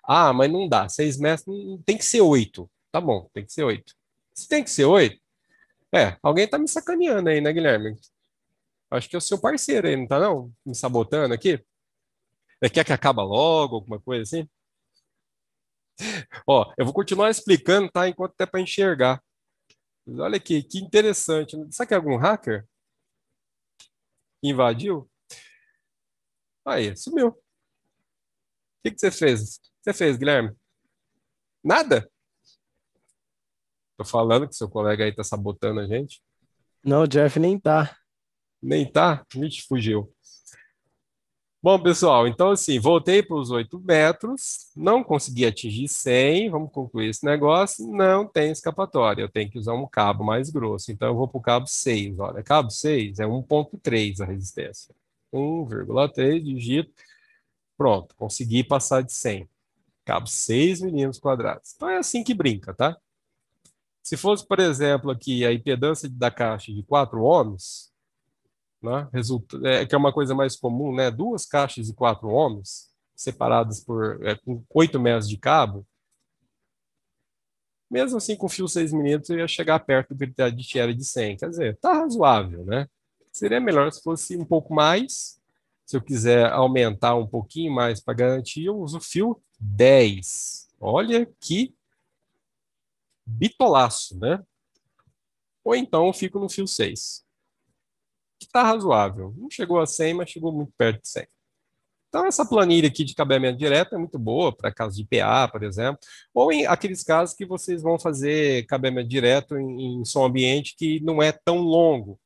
Ah, mas não dá. 6 metros tem que ser 8. Tá bom, tem que ser 8. Se tem que ser 8, alguém tá me sacaneando aí, né, Guilherme? Acho que é o seu parceiro aí, não tá não? Me sabotando aqui? Quer que acabe logo, alguma coisa assim? Ó, eu vou continuar explicando, tá? Enquanto até para enxergar. Mas olha aqui, que interessante. Será que é algum hacker que invadiu? Aí, sumiu. O que você fez? O que você fez, Guilherme? Nada? Tô falando que seu colega aí tá sabotando a gente. Não, o Jeff nem tá. Nem tá? Vixe, fugiu. Bom, pessoal, então assim, voltei para os 8 metros, não consegui atingir 100, vamos concluir esse negócio, não tem escapatória, eu tenho que usar um cabo mais grosso, então eu vou para o cabo 6, olha, cabo 6 é 1,3 a resistência, 1,3, digito, pronto, consegui passar de 100, cabo 6 milímetros quadrados, então é assim que brinca, tá? Se fosse, por exemplo, aqui a impedância da caixa de 4 ohms, né? Que é uma coisa mais comum, né? Duas caixas de 4 ohms, separadas com 8 metros de cabo. Mesmo assim, com fio 6 milímetros, eu ia chegar perto do critério de Thierry de 100. Quer dizer, tá razoável, né? Seria melhor se fosse um pouco mais. Se eu quiser aumentar um pouquinho mais para garantir, eu uso fio 10. Olha que bitolaço, né? Ou então eu fico no fio 6, que está razoável. Não chegou a 100, mas chegou muito perto de 100. Então, essa planilha aqui de cabeamento direto é muito boa para casos de PA, por exemplo, ou em aqueles casos que vocês vão fazer cabeamento direto em som ambiente que não é tão longo.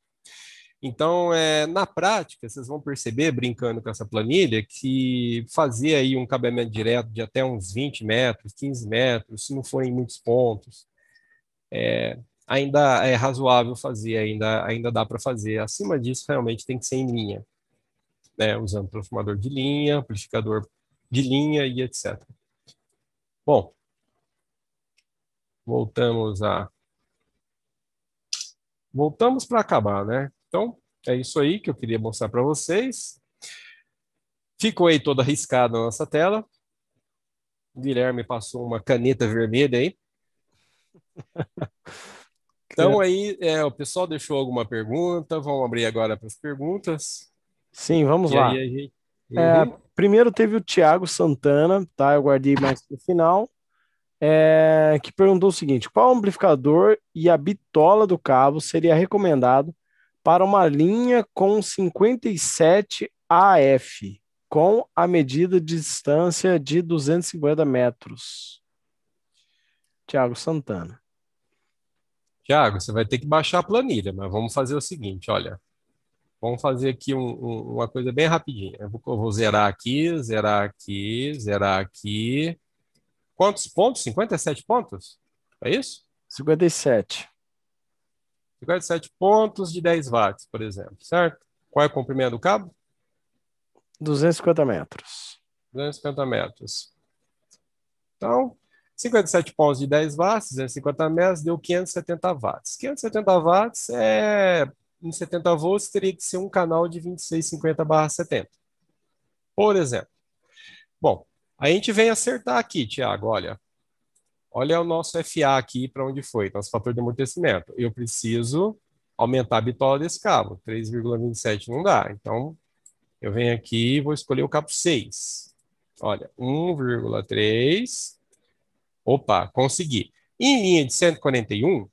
Então, na prática, vocês vão perceber, brincando com essa planilha, que fazer aí um cabeamento direto de até uns 20 metros, 15 metros, se não forem muitos pontos, ainda é razoável fazer, ainda dá para fazer. Acima disso, realmente tem que ser em linha, né? Usando transformador de linha, amplificador de linha e etc. Bom, voltamos para acabar, né? Então, é isso aí que eu queria mostrar para vocês. Ficou aí toda arriscada a nossa tela. O Guilherme passou uma caneta vermelha aí. Então aí, o pessoal deixou alguma pergunta. Vamos abrir agora para as perguntas. Sim, vamos E aí lá. a gente... Uhum. Primeiro teve o Thiago Santana, tá? Eu guardei mais pro final. Que perguntou o seguinte: qual amplificador e a bitola do cabo seria recomendado para uma linha com 57 AF, com a medida de distância de 250 metros? Thiago Santana. Tiago, você vai ter que baixar a planilha, mas vamos fazer o seguinte, olha. Vamos fazer aqui uma coisa bem rapidinha. Eu vou zerar aqui, zerar aqui, zerar aqui. Quantos pontos? 57 pontos? É isso? 57. 57 pontos de 10 watts, por exemplo, certo? Qual é o comprimento do cabo? 250 metros. 250 metros. Então, 57 pontos de 10 watts, 250 metros, deu 570 watts. 570 watts em 70 volts, teria que ser um canal de 2650/70. Por exemplo. Bom, a gente vem acertar aqui, Tiago, olha. Olha o nosso FA aqui para onde foi, nosso fator de amortecimento. Eu preciso aumentar a bitola desse cabo. 3,27 não dá. Então, eu venho aqui e vou escolher o cabo 6. Olha, 1,3. Opa, consegui. Em linha de 141,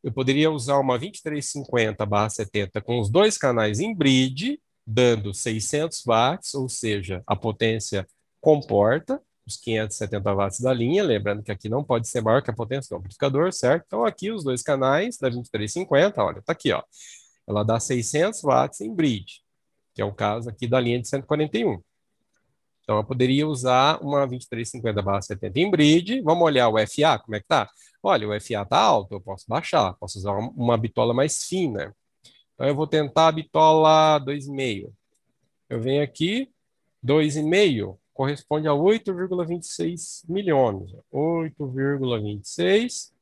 eu poderia usar uma 2350/70 com os dois canais em bridge, dando 600 watts, ou seja, a potência comporta os 570 watts da linha, lembrando que aqui não pode ser maior que a potência do amplificador, certo? Então aqui os dois canais da 2350, olha, tá aqui, ó. Ela dá 600 watts em bridge, que é o caso aqui da linha de 141. Então eu poderia usar uma 2350/70 em bridge. Vamos olhar o FA, como é que tá? Olha, o FA tá alto, eu posso baixar, posso usar uma bitola mais fina. Então eu vou tentar a bitola 2,5. Eu venho aqui, 2,5 corresponde a 8,26 milhões. 8,26.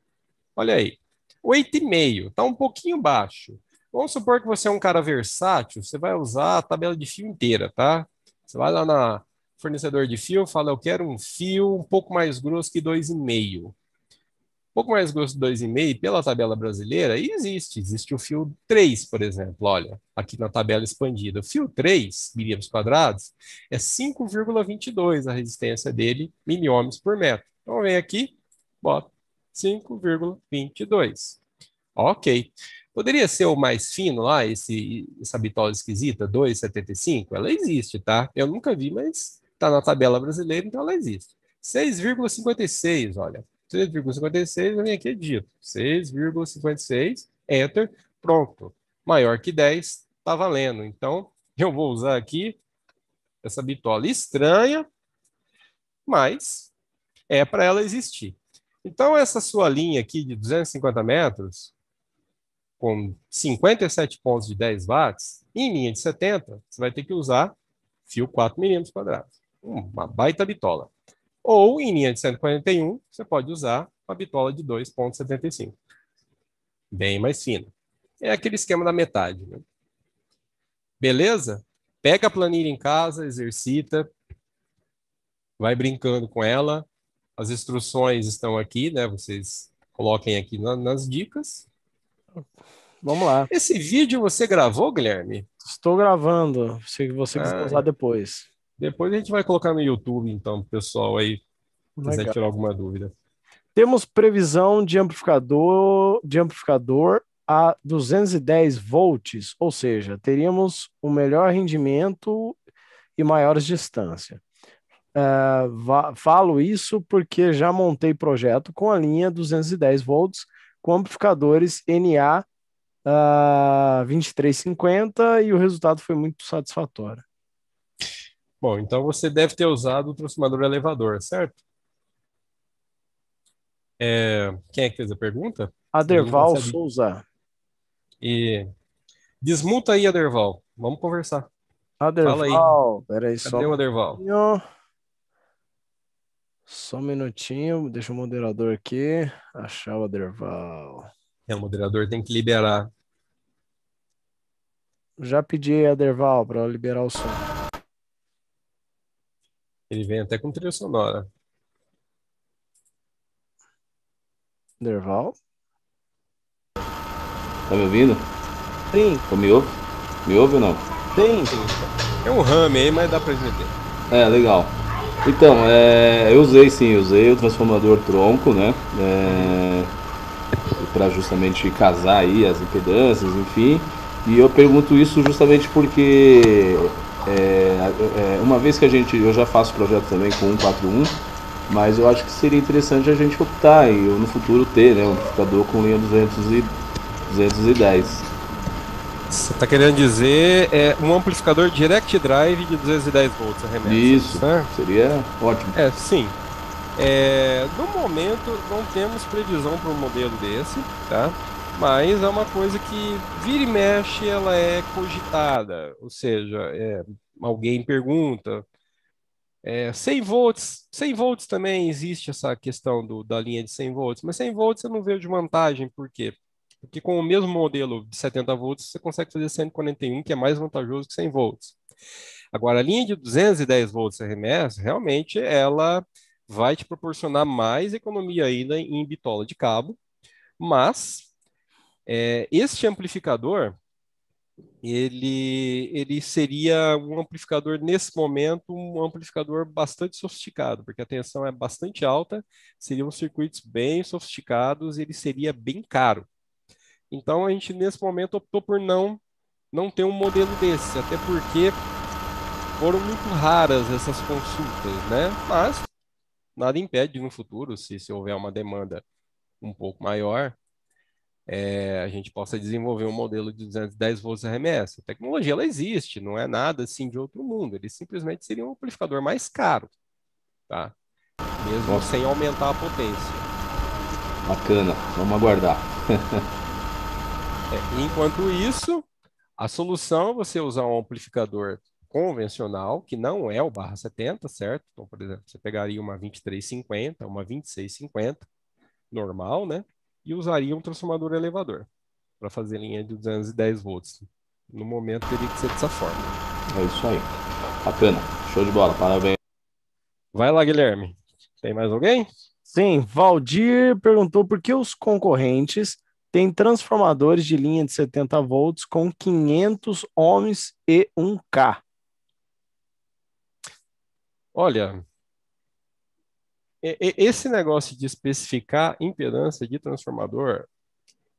Olha aí. 8,5 está um pouquinho baixo. Vamos supor que você é um cara versátil, você vai usar a tabela de fio inteira, tá? Você vai lá na fornecedor de fio, fala, eu quero um fio um pouco mais grosso que 2,5. Um pouco mais grosso de 2,5 pela tabela brasileira, e existe o fio 3, por exemplo, olha, aqui na tabela expandida. O fio 3 milímetros quadrados é 5,22 a resistência dele, milihomens por metro. Então, vem aqui, bota 5,22. Ok. Poderia ser o mais fino lá, essa bitola esquisita, 2,75? Ela existe, tá? Eu nunca vi, mas tá na tabela brasileira, então ela existe. 6,56, olha. 6,56, eu venho aqui e digito. 6,56, enter, pronto. Maior que 10, tá valendo. Então, eu vou usar aqui essa bitola estranha, mas é para ela existir. Então, essa sua linha aqui de 250 metros, com 57 pontos de 10 watts, em linha de 70, você vai ter que usar fio 4 milímetros quadrados. Uma baita bitola. Ou, em linha de 141, você pode usar uma bitola de 2,75. Bem mais fina. É aquele esquema da metade, né? Beleza? Pega a planilha em casa, exercita, vai brincando com ela. As instruções estão aqui, né? Vocês coloquem aqui nas dicas. Vamos lá. Esse vídeo você gravou, Guilherme? Estou gravando, se você quiser Ah, usar depois. depois a gente vai colocar no YouTube, então, pro pessoal aí quiser Legal. tirar alguma dúvida. Temos previsão de amplificador a 210 volts, ou seja, teríamos um melhor rendimento e maiores distâncias. Falo isso porque já montei projeto com a linha 210 volts com amplificadores NA 2350 e o resultado foi muito satisfatório. Bom, então você deve ter usado o transformador elevador, certo? Quem é que fez a pergunta? A gente não Aderval consegue. Souza. E desmuta aí, Aderval. Vamos conversar. Fala aí. Aderval, peraí só Cadê um o Aderval? minutinho. Só um minutinho, deixa o moderador aqui achar o Aderval. O moderador tem que liberar. Já pedi a Aderval para liberar o som. Ele vem até com trilha sonora. Aderval? Tá me ouvindo? Sim, Me ouve? Me ouve ou não? sim. É um RAM aí, mas dá pra entender. Legal. Então, eu usei o transformador tronco, né? Para justamente casar aí as impedâncias, enfim. E eu pergunto isso justamente porque uma vez que eu já faço projeto também com 141, mas eu acho que seria interessante a gente optar e eu no futuro ter, né, um amplificador com linha 210. Você está querendo dizer um amplificador direct drive de 210 volts arremesso? Isso, certo? seria ótimo. Sim. No momento não temos previsão para um modelo desse, tá? Mas é uma coisa que vira e mexe, ela é cogitada, ou seja, alguém pergunta. 100 volts, 100 volts também existe essa questão da linha de 100 volts, mas 100 volts eu não vejo vantagem, por quê? Porque com o mesmo modelo de 70 volts, você consegue fazer 141, que é mais vantajoso que 100 volts. Agora, a linha de 210 volts RMS, realmente, ela vai te proporcionar mais economia ainda em bitola de cabo, mas este amplificador, ele seria um amplificador, nesse momento, um amplificador bastante sofisticado, porque a tensão é bastante alta, seriam circuitos bem sofisticados e ele seria bem caro. Então, a gente, nesse momento, optou por não ter um modelo desse, até porque foram muito raras essas consultas, né? Mas nada impede no futuro, se houver uma demanda um pouco maior, a gente possa desenvolver um modelo de 210 volts RMS. A tecnologia, ela existe, não é nada assim de outro mundo. Ele simplesmente seria um amplificador mais caro, tá? Mesmo sem aumentar a potência. Bacana, vamos aguardar. Enquanto isso, a solução é você usar um amplificador convencional, que não é o barra 70, certo? Então, por exemplo, você pegaria uma 2350, uma 2650, normal, né? E usaria um transformador elevador para fazer linha de 210 volts. No momento, teria que ser dessa forma. É isso aí. Bacana, show de bola, parabéns. Vai lá, Guilherme. Tem mais alguém? Sim, Valdir perguntou por que os concorrentes têm transformadores de linha de 70 volts com 500 ohms e 1K. Olha, esse negócio de especificar impedância de transformador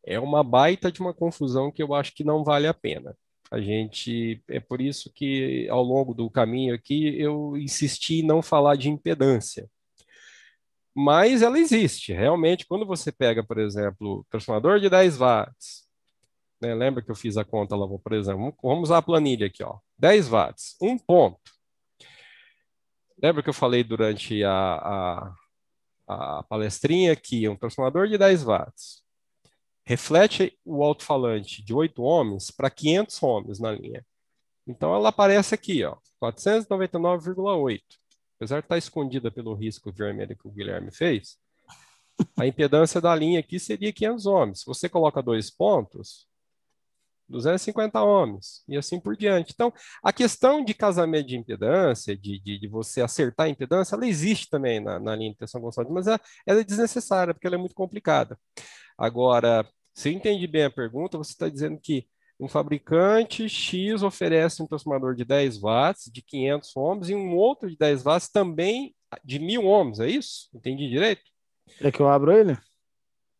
é uma baita de uma confusão que eu acho que não vale a pena. É por isso que ao longo do caminho aqui eu insisti em não falar de impedância. Mas ela existe. Realmente, quando você pega, por exemplo, transformador de 10 watts, né, lembra que eu fiz a conta lá, por exemplo, vamos usar a planilha aqui, ó, 10 watts, 1 ponto. Lembra que eu falei durante a palestrinha que um transformador de 10 watts reflete o alto-falante de 8 ohms para 500 ohms na linha. Então ela aparece aqui, ó, 499,8. Apesar de estar escondida pelo risco vermelho que o Guilherme fez, a impedância da linha aqui seria 500 ohms. Se você coloca 2 pontos, 250 ohms, e assim por diante. Então, a questão de casamento de impedância, de você acertar a impedância, ela existe também na linha de tensão constante, mas ela é desnecessária, porque ela é muito complicada. Agora, se eu entendi bem a pergunta, você está dizendo que um fabricante X oferece um transformador de 10 watts, de 500 ohms, e um outro de 10 watts também de 1000 ohms, é isso? Entendi direito? Quer que eu abro ele?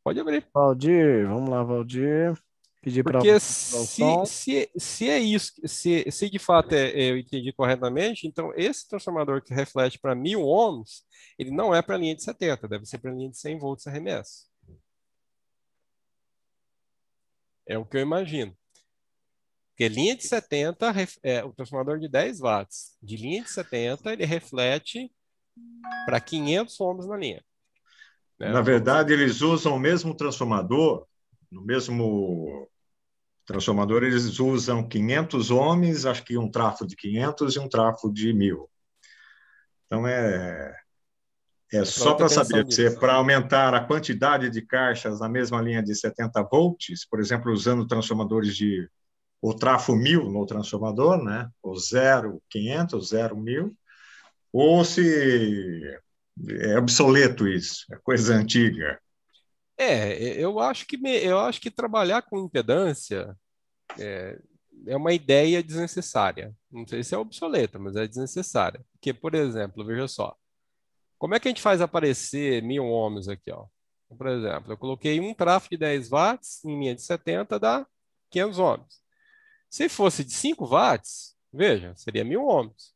Pode abrir. Valdir, vamos lá, Valdir. Pedir para Porque o som. se é isso, se de fato eu entendi corretamente, então esse transformador que reflete para 1000 ohms, ele não é para a linha de 70, deve ser para a linha de 100 volts RMS. É o que eu imagino. Porque linha de 70, o transformador de 10 watts, de linha de 70, ele reflete para 500 ohms na linha. Né? Na verdade, eles usam o mesmo transformador, no mesmo transformador, eles usam 500 ohms, acho que um trafo de 500 e um trafo de 1000. Então, é só para saber, para aumentar a quantidade de caixas na mesma linha de 70 volts, por exemplo, usando transformadores de o trafo 1000 no transformador, né? O 0,500, 0,1000, ou se é obsoleto isso, é coisa antiga. Eu acho que trabalhar com impedância é uma ideia desnecessária. Não sei se é obsoleta, mas é desnecessária. Porque, por exemplo, veja só, como é que a gente faz aparecer 1000 ohms aqui, ó? Por exemplo, eu coloquei um trafo de 10 watts em linha de 70, dá 500 ohms. Se fosse de 5 watts, veja, seria 1000 ohms.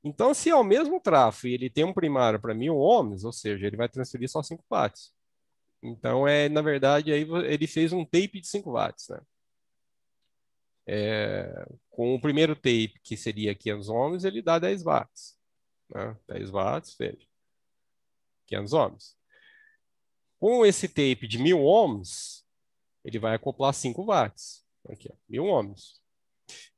Então, se é o mesmo trafo e ele tem um primário para 1000 ohms, ou seja, ele vai transferir só 5 watts. Então, na verdade, aí ele fez um tape de 5 watts, né? Com o primeiro tape, que seria 500 ohms, ele dá 10 watts. Né? 10 watts, veja. 500 ohms. Com esse tape de 1000 ohms, ele vai acoplar 5 watts. Aqui, ó, 1000 ohms.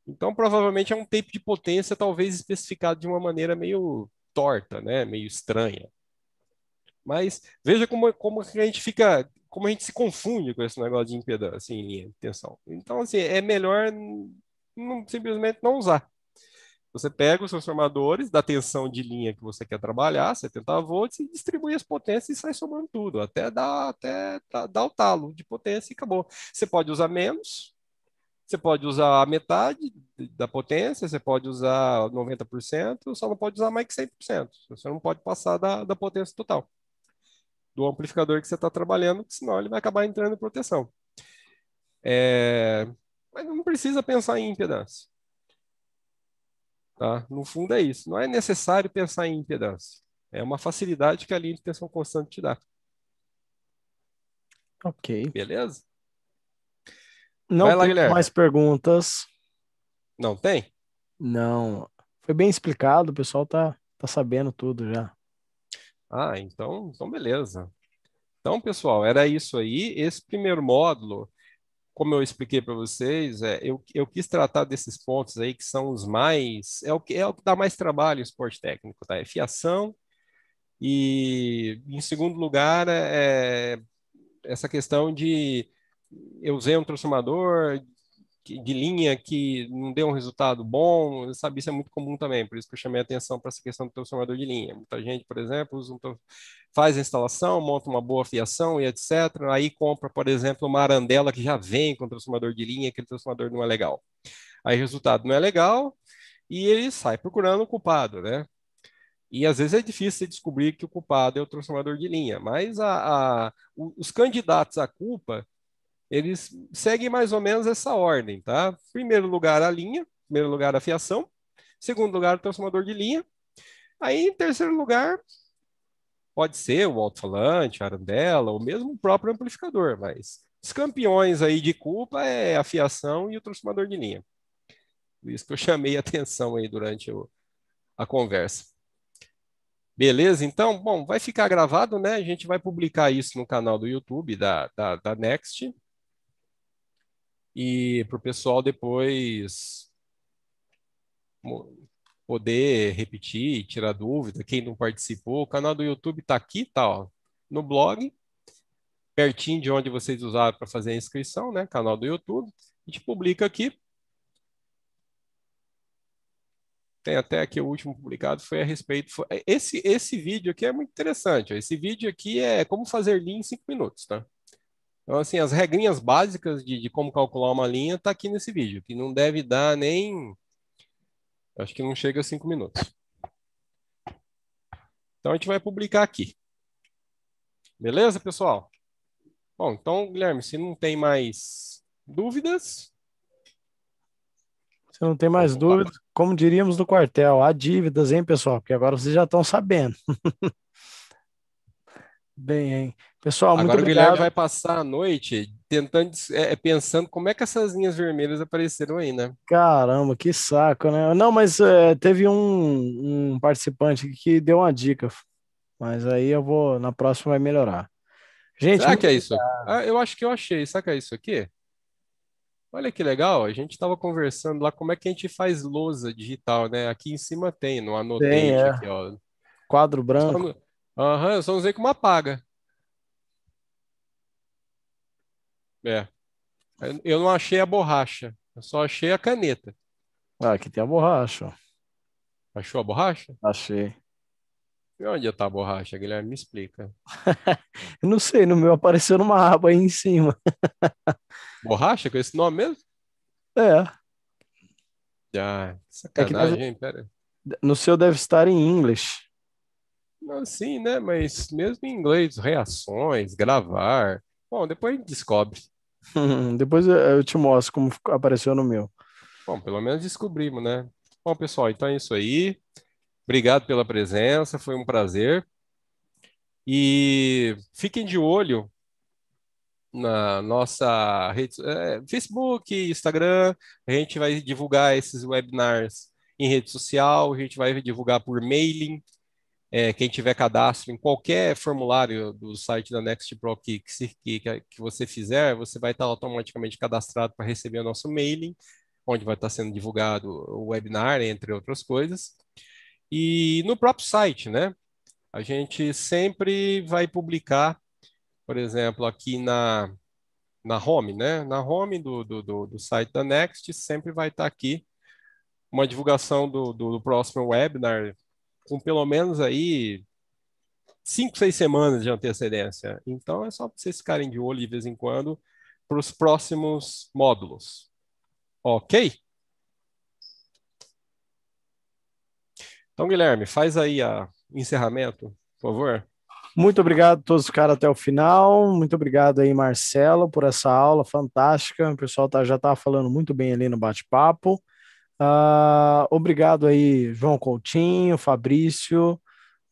Então, provavelmente é um tape de potência, talvez especificado de uma maneira meio torta, né? Meio estranha. Mas veja como a gente fica, como a gente se confunde com esse negócio de impedância em linha de tensão. Então, assim, é melhor simplesmente não usar. Você pega os transformadores da tensão de linha que você quer trabalhar, 70 volts, e distribui as potências e sai somando tudo, até dar o talo de potência e acabou. Você pode usar menos, você pode usar a metade da potência, você pode usar 90%, só não pode usar mais que 100%. Você não pode passar da potência total do amplificador que você está trabalhando, senão ele vai acabar entrando em proteção. Mas não precisa pensar em impedância. Tá? No fundo é isso. Não é necessário pensar em impedância. É uma facilidade que a linha de tensão constante te dá. Ok. Beleza? Não Vai lá, tem Guilherme. mais perguntas. Não tem? Não. Foi bem explicado, o pessoal tá sabendo tudo já. Ah, então beleza. Então, pessoal, era isso aí. Esse primeiro módulo, como eu expliquei para vocês, eu quis tratar desses pontos aí que são os mais... É o que dá mais trabalho em esporte técnico, tá? É fiação e, em segundo lugar, essa questão de... Eu usei um transformador de linha que não deu um resultado bom, sabe? Isso é muito comum também, por isso que eu chamei a atenção para essa questão do transformador de linha. Muita gente, por exemplo, faz a instalação, monta uma boa fiação e etc. Aí compra, por exemplo, uma arandela que já vem com transformador de linha, aquele transformador não é legal. Aí o resultado não é legal e ele sai procurando o culpado, né? E às vezes é difícil descobrir que o culpado é o transformador de linha, mas os candidatos à culpa, eles seguem mais ou menos essa ordem, tá? Primeiro lugar a linha, primeiro lugar a fiação, segundo lugar o transformador de linha, aí em terceiro lugar pode ser o alto-falante, a arandela, ou mesmo o próprio amplificador, mas os campeões aí de culpa é a fiação e o transformador de linha. Por isso que eu chamei a atenção aí durante a conversa. Beleza? Então, bom, vai ficar gravado, né? A gente vai publicar isso no canal do YouTube da Next. E para o pessoal depois poder repetir, tirar dúvida, quem não participou, o canal do YouTube está aqui, tá, ó, no blog, pertinho de onde vocês usaram para fazer a inscrição, né? Canal do YouTube. A gente publica aqui. Tem até aqui o último publicado, foi a respeito. Esse vídeo aqui é muito interessante. Ó. Esse vídeo aqui é como fazer linha em 5 minutos, tá? Então, assim, as regrinhas básicas de como calcular uma linha tá aqui nesse vídeo, que não deve dar nem. Acho que não chega a 5 minutos. Então a gente vai publicar aqui. Beleza, pessoal? Bom, então, Guilherme, se não tem mais dúvidas. Se não tem mais dúvidas, como diríamos no quartel, há dívidas, hein, pessoal? Porque agora vocês já estão sabendo. Bem, hein? Pessoal, muito Agora o Guilherme obrigado. vai passar a noite tentando, pensando como é que essas linhas vermelhas apareceram aí, né? Caramba, que saco, né? Não, mas teve um participante que deu uma dica, mas aí eu vou, na próxima vai melhorar. Gente, Será muito que é isso aqui? Ah, eu acho que eu achei. Será que é isso aqui? Olha que legal, a gente estava conversando lá como é que a gente faz lousa digital, né? Aqui em cima tem, no tem, Annotate, aqui, ó. quadro Eu só branco. não, Aham, eu só usei como apaga. É, eu não achei a borracha, eu só achei a caneta. Ah, aqui tem a borracha, ó. Achou a borracha? Achei. E onde está a borracha, Guilherme? Me explica. Eu não sei, no meu apareceu numa aba aí em cima. Borracha com esse nome mesmo? É, Ah, é que sacanagem, hein? Pera. no seu deve estar em English. Não, sim, né? Mas mesmo em inglês, reações, gravar. Bom, depois a gente descobre. Depois eu te mostro como apareceu no meu. Bom, pelo menos descobrimos, né? Bom, pessoal, então é isso aí. Obrigado pela presença, foi um prazer. E fiquem de olho na nossa rede, Facebook, Instagram. A gente vai divulgar esses webinars em rede social, a gente vai divulgar por mailing. Quem tiver cadastro em qualquer formulário do site da Next Pro que você fizer, você vai estar automaticamente cadastrado para receber o nosso mailing, onde vai estar sendo divulgado o webinar, entre outras coisas. E no próprio site, né? A gente sempre vai publicar, por exemplo, aqui na home, né? Na home do site da Next, sempre vai estar aqui uma divulgação do próximo webinar, com pelo menos aí 5, 6 semanas de antecedência. Então é só para vocês ficarem de olho de vez em quando para os próximos módulos. Ok? Então, Guilherme, faz aí o encerramento, por favor. Muito obrigado a todos que ficaram até o final. Muito obrigado aí, Marcelo, por essa aula fantástica. O pessoal já estava falando muito bem ali no bate-papo. Obrigado aí, João Coutinho, Fabrício,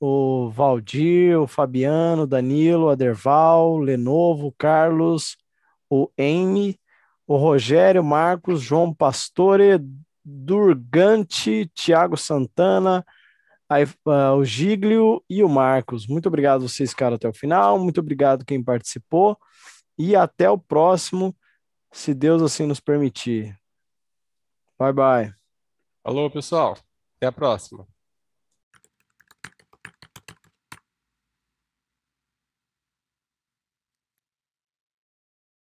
o Valdir, o Fabiano, Danilo, Aderval, Lenovo, Carlos, o Amy, o Rogério, Marcos, João Pastore, Durgante, Tiago Santana, aí, o Giglio e o Marcos. Muito obrigado vocês ficaram até o final. Muito obrigado quem participou. E até o próximo, se Deus assim nos permitir. Bye, bye. Alô, pessoal. Até a próxima.